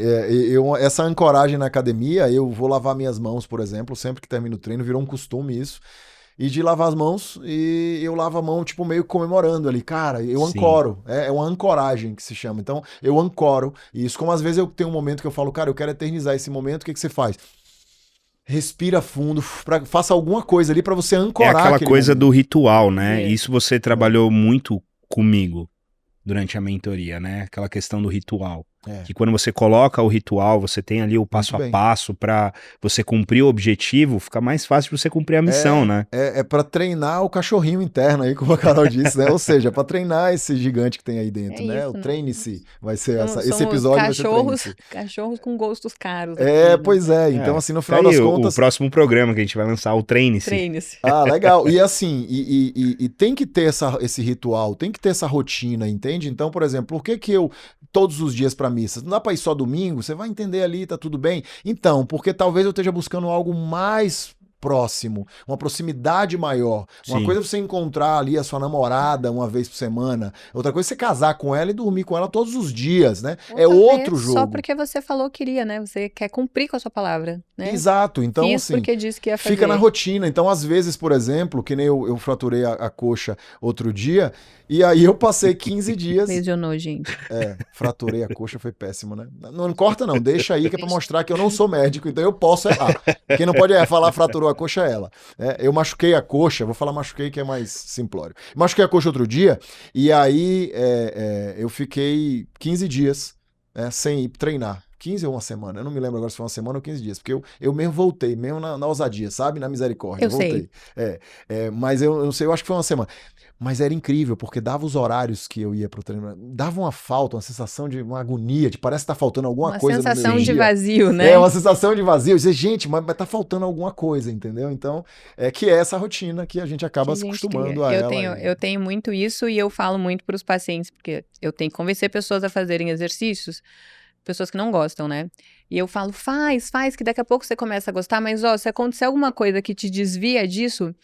essa ancoragem na academia, eu vou lavar minhas mãos, por exemplo, sempre que termino o treino, virou um costume isso. E de lavar as mãos, e eu lavo a mão, tipo, meio comemorando ali. Cara, eu ancoro. É uma ancoragem que se chama. Então, eu ancoro. E isso, como às vezes eu tenho um momento que eu falo, cara, eu quero eternizar esse momento, o que você faz? Respira fundo, faça alguma coisa ali pra você ancorar. É aquela coisa momento. do ritual, né? Isso você trabalhou muito comigo durante a mentoria, né? Aquela questão do ritual. Que quando você coloca o ritual, você tem ali o passo a passo pra você cumprir o objetivo, fica mais fácil pra você cumprir a missão, né? É pra treinar o cachorrinho interno aí, como a Carol disse, né? Ou seja, pra treinar esse gigante que tem aí dentro, né? Isso, o treine-se vai ser esse cachorros, episódio vai ser treine-se. Cachorros com gostos caros. Pois é. Então, assim, no final das contas... O próximo programa que a gente vai lançar, o treine-se. Treine-se. Legal. E assim, e tem que ter esse ritual, tem que ter essa rotina, entende? Então, por exemplo, por que eu todos os dias pra missa? Não dá pra ir só domingo? Você vai entender ali, tá tudo bem? Então, porque talvez eu esteja buscando algo mais próximo, uma proximidade maior. Uma coisa é você encontrar ali a sua namorada uma vez por semana, outra coisa é você casar com ela e dormir com ela todos os dias, né? É outro jogo. Só porque você falou que queria, né? Você quer cumprir com a sua palavra, né? Exato. Então, isso assim, porque disse que ia fazer. Fica na rotina. Então, às vezes, por exemplo, que nem eu fraturei a coxa outro dia, e aí eu passei 15 dias... Lesionou, gente. Fraturei a coxa, foi péssimo, né? Não corta não, deixa aí que é pra mostrar que eu não sou médico, então eu posso errar. Quem não pode falar fraturou a coxa é ela. Eu machuquei a coxa, vou falar machuquei que é mais simplório. Machuquei a coxa outro dia, e aí eu fiquei 15 dias sem ir treinar. 15 ou uma semana, eu não me lembro agora se foi uma semana ou 15 dias, porque eu mesmo voltei, mesmo na ousadia, sabe? Na misericórdia. Eu voltei. Mas eu não sei, eu acho que foi uma semana. Mas era incrível, porque dava os horários que eu ia pro treino, dava uma falta, uma sensação de uma agonia, de parece que tá faltando alguma coisa no meu dia. Uma sensação de vazio, né? Uma sensação de vazio. Eu dizer, gente, mas tá faltando alguma coisa, entendeu? Então, que é essa rotina que a gente acaba se acostumando a ela. Eu tenho muito isso e eu falo muito pros pacientes, porque eu tenho que convencer pessoas a fazerem exercícios, pessoas que não gostam, né? E eu falo, faz, que daqui a pouco você começa a gostar, mas se acontecer alguma coisa que te desvia disso,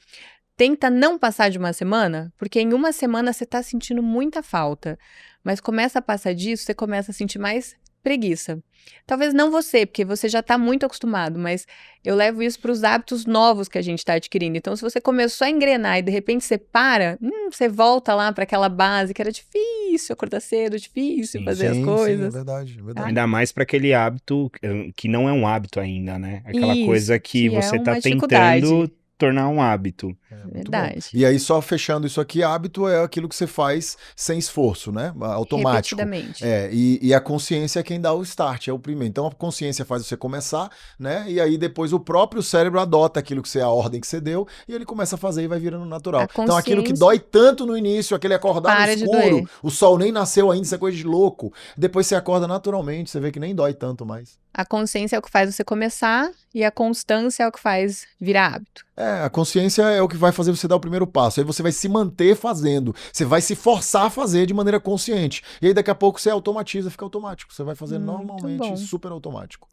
tenta não passar de uma semana, porque em uma semana você tá sentindo muita falta, mas começa a passar disso, você começa a sentir mais preguiça. Talvez não você, porque você já tá muito acostumado, mas eu levo isso para os hábitos novos que a gente tá adquirindo. Então, se você começou a engrenar e de repente você para, você volta lá para aquela base que era difícil acordar cedo, difícil fazer as coisas. Sim, é verdade. Ainda mais para aquele hábito que não é um hábito ainda, né? Aquela isso, coisa que você tá dificuldade. tentando tornar um hábito. Verdade. E aí, só fechando isso aqui, hábito é aquilo que você faz sem esforço, né? Automático. Repetidamente. E a consciência é quem dá o start, é o primeiro. Então, a consciência faz você começar, né? E aí, depois, o próprio cérebro adota aquilo que você, a ordem que você deu, e ele começa a fazer e vai virando natural. Então, aquilo que dói tanto no início, aquele acordar no escuro, o sol nem nasceu ainda, isso é coisa de louco. Depois você acorda naturalmente, você vê que nem dói tanto mais. A consciência é o que faz você começar e a constância é o que faz virar hábito. A consciência é o que vai fazer você dar o primeiro passo. Aí você vai se manter fazendo. Você vai se forçar a fazer de maneira consciente. E aí daqui a pouco você automatiza, fica automático. Você vai fazer normalmente, super automático.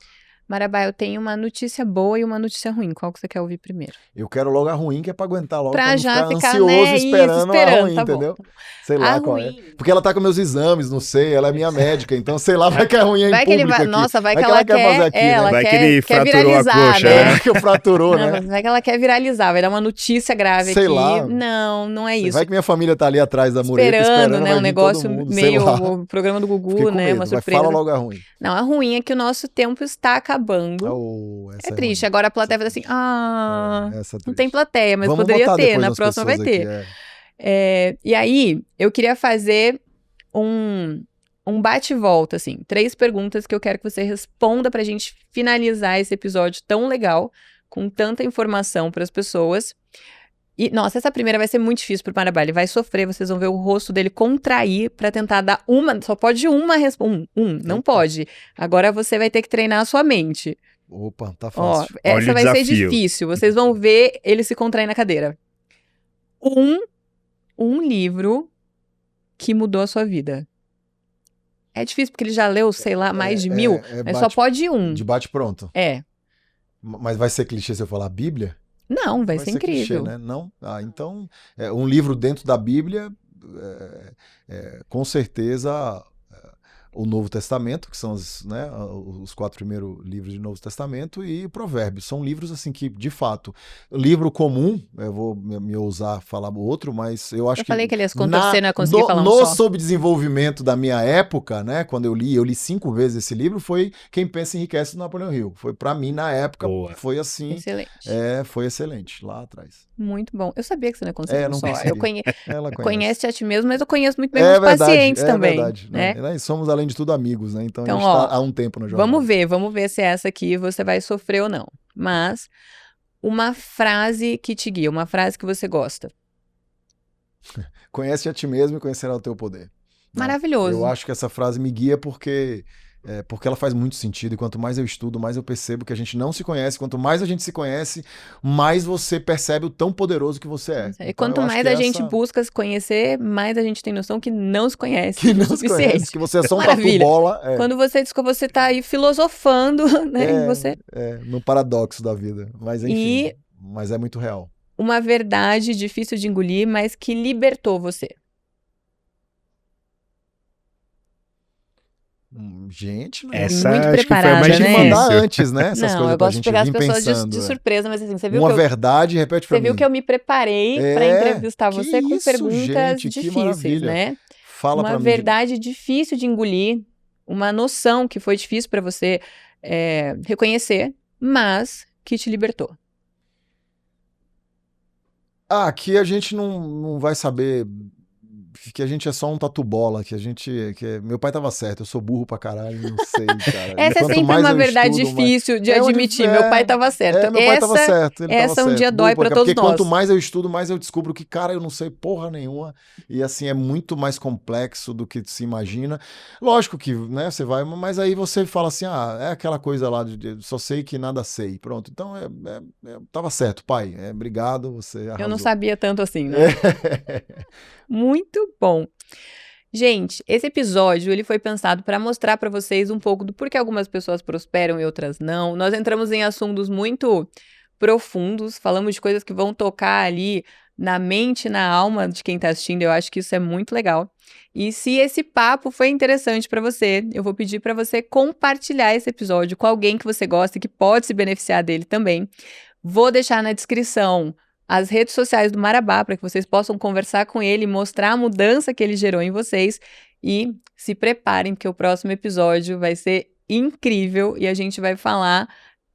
Marabá, eu tenho uma notícia boa e uma notícia ruim. Qual que você quer ouvir primeiro? Eu quero logo a ruim, que é pra aguentar logo. Pra já ficar ansioso, esperando a ruim, tá entendeu? Bom. Sei lá qual é. Porque ela tá com meus exames, não sei, ela é minha médica, então sei lá, vai que é ruim em público aqui. Nossa, vai que ela quer fazer aqui, né? Vai que ele fraturou a coxa, né? Que eu fraturou, não, né? Vai que ela quer viralizar, vai dar uma notícia grave sei aqui. Lá. Não é isso. Vai que minha família tá ali atrás da mureta esperando, né? Um negócio meio o programa do Gugu, né? Uma surpresa. Fala logo a ruim. Não, a ruim é que o nosso tempo está acabando. É triste. Agora a plateia vai assim, não tem plateia, mas poderia ter, na próxima vai ter. E aí, eu queria fazer um bate-volta, assim. 3 perguntas que eu quero que você responda pra gente finalizar esse episódio tão legal, com tanta informação pras pessoas. E, nossa, essa primeira vai ser muito difícil pro Marabá. Ele vai sofrer, vocês vão ver o rosto dele contrair pra tentar dar uma, só pode uma resposta. Não pode. Agora você vai ter que treinar a sua mente. Opa, tá fácil. Essa vai ser difícil. Vocês vão ver ele se contrair na cadeira. Um livro que mudou a sua vida. É difícil, porque ele já leu, sei lá, mais de 1000, mas só pode um. De bate-pronto. Mas vai ser clichê se eu falar Bíblia? Não, vai ser incrível. Clichê, né? Não? Então, um livro dentro da Bíblia, com certeza... o Novo Testamento, que são os 4 primeiros livros do Novo Testamento, e Provérbios. São livros, assim, que, de fato, livro comum, eu vou me ousar falar outro, mas eu acho que... Eu falei que ele ia acontecer, você não ia conseguir falar um só. No subdesenvolvimento da minha época, né, quando eu li 5 vezes esse livro, foi Quem Pensa Enriquece, do Napoleão Hill. Foi, pra mim, na época, foi assim... Excelente. Foi excelente, lá atrás. Muito bom. Eu sabia que você não ia conseguir um só. Ela conhece a ti mesmo, mas eu conheço muito bem os pacientes também. É verdade, né? Somos, além de tudo, amigos, né? Então a gente tá há um tempo no jornal. Vamos ver se essa aqui você vai sofrer ou não. Mas, uma frase que te guia, uma frase que você gosta. Conhece a ti mesmo e conhecerá o teu poder. Maravilhoso. Eu acho que essa frase me guia porque ela faz muito sentido, e quanto mais eu estudo, mais eu percebo que a gente não se conhece. Quanto mais a gente se conhece, mais você percebe o tão poderoso que você é. E quanto mais a gente busca se conhecer, mais a gente tem noção que não se conhece. Que não se conhece, que você é só um tatu-bola. Quando você descobre, você tá aí filosofando, né? No paradoxo da vida. Mas enfim, mas é muito real. Uma verdade difícil de engolir, mas que libertou você. Gente, essa muito acho preparada, que foi mais né? Mandar antes, né? Essas coisas eu pra gosto gente de pegar as vir pessoas pensando, de surpresa, mas assim, você viu verdade, repete pra mim. Você viu que eu me preparei pra entrevistar você com perguntas difíceis, né? Fala pra mim. Uma verdade difícil de engolir, uma noção que foi difícil pra você reconhecer, mas que te libertou. Aqui a gente não vai saber que a gente é só um tatu-bola, meu pai tava certo, eu sou burro pra caralho, não sei, cara. Essa é sempre uma verdade difícil de admitir, meu pai tava certo. Meu pai tava certo, ele essa tava um dia certo. dói pra todos nós. Porque quanto mais eu estudo, mais eu descubro que, cara, eu não sei porra nenhuma, e assim, é muito mais complexo do que se imagina. Lógico que, né, você vai, mas aí você fala assim, é aquela coisa lá, só sei que nada sei, pronto. Então, tava certo, pai, obrigado, você arrasou. Eu não sabia tanto assim, né? Muito bom. Gente, esse episódio ele foi pensado para mostrar para vocês um pouco do porquê algumas pessoas prosperam e outras não. Nós entramos em assuntos muito profundos, falamos de coisas que vão tocar ali na mente e na alma de quem está assistindo. Eu acho que isso é muito legal. E se esse papo foi interessante para você, eu vou pedir para você compartilhar esse episódio com alguém que você gosta e que pode se beneficiar dele também. Vou deixar na descrição as redes sociais do Marabá, para que vocês possam conversar com ele, mostrar a mudança que ele gerou em vocês, e se preparem, porque o próximo episódio vai ser incrível, e a gente vai falar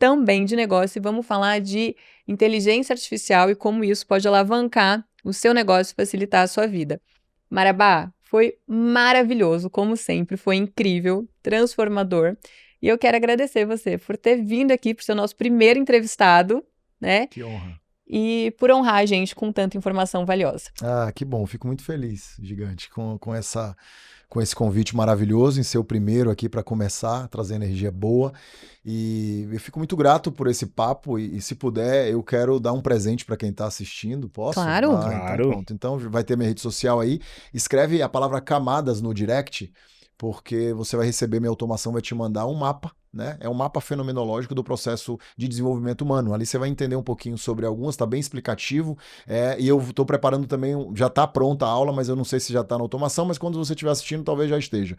também de negócio e vamos falar de inteligência artificial e como isso pode alavancar o seu negócio e facilitar a sua vida. Marabá, foi maravilhoso, como sempre, foi incrível, transformador. E eu quero agradecer você por ter vindo aqui, por ser o nosso primeiro entrevistado, né? Que honra. E por honrar a gente com tanta informação valiosa. Ah, que bom, fico muito feliz, Gigante, com esse convite maravilhoso, em ser o primeiro aqui para começar, trazer energia boa. E eu fico muito grato por esse papo e se puder, eu quero dar um presente para quem está assistindo. Posso? Claro. Então pronto. Então vai ter minha rede social aí. Escreve a palavra camadas no direct, porque você vai receber, minha automação vai te mandar um mapa, né? É um mapa fenomenológico do processo de desenvolvimento humano. Ali você vai entender um pouquinho sobre algumas, tá bem explicativo. E eu estou preparando também, já está pronta a aula, mas eu não sei se já está na automação, mas quando você estiver assistindo, talvez já esteja.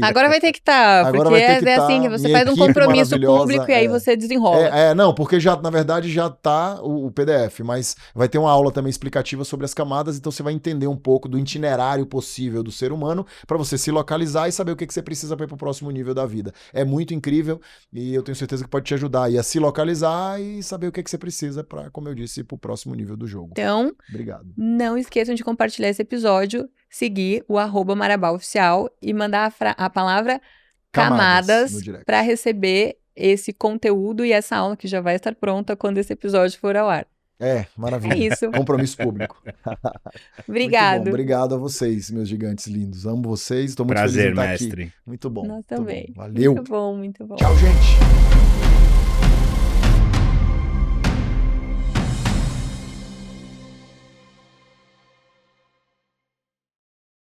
Agora vai ter que estar, porque é assim, que você faz um compromisso público e aí você desenrola. Não, porque já, na verdade, já está o PDF, mas vai ter uma aula também explicativa sobre as camadas, então você vai entender um pouco do itinerário possível do ser humano para você se localizar e saber o que você precisa para ir para o próximo nível da vida. É muito incrível e eu tenho certeza que pode te ajudar aí a se localizar e saber o que você precisa para, como eu disse, ir para o próximo nível do jogo. Então, obrigado. Não esqueçam de compartilhar esse episódio, seguir o @MarabaOficial e mandar a palavra camadas para receber esse conteúdo e essa aula que já vai estar pronta quando esse episódio for ao ar. Maravilha. É isso. Compromisso público. Obrigado. Obrigado a vocês, meus gigantes lindos. Amo vocês. Estou muito feliz de estar aqui. Muito bom. Nós também. Valeu. Muito bom, muito bom. Tchau, gente.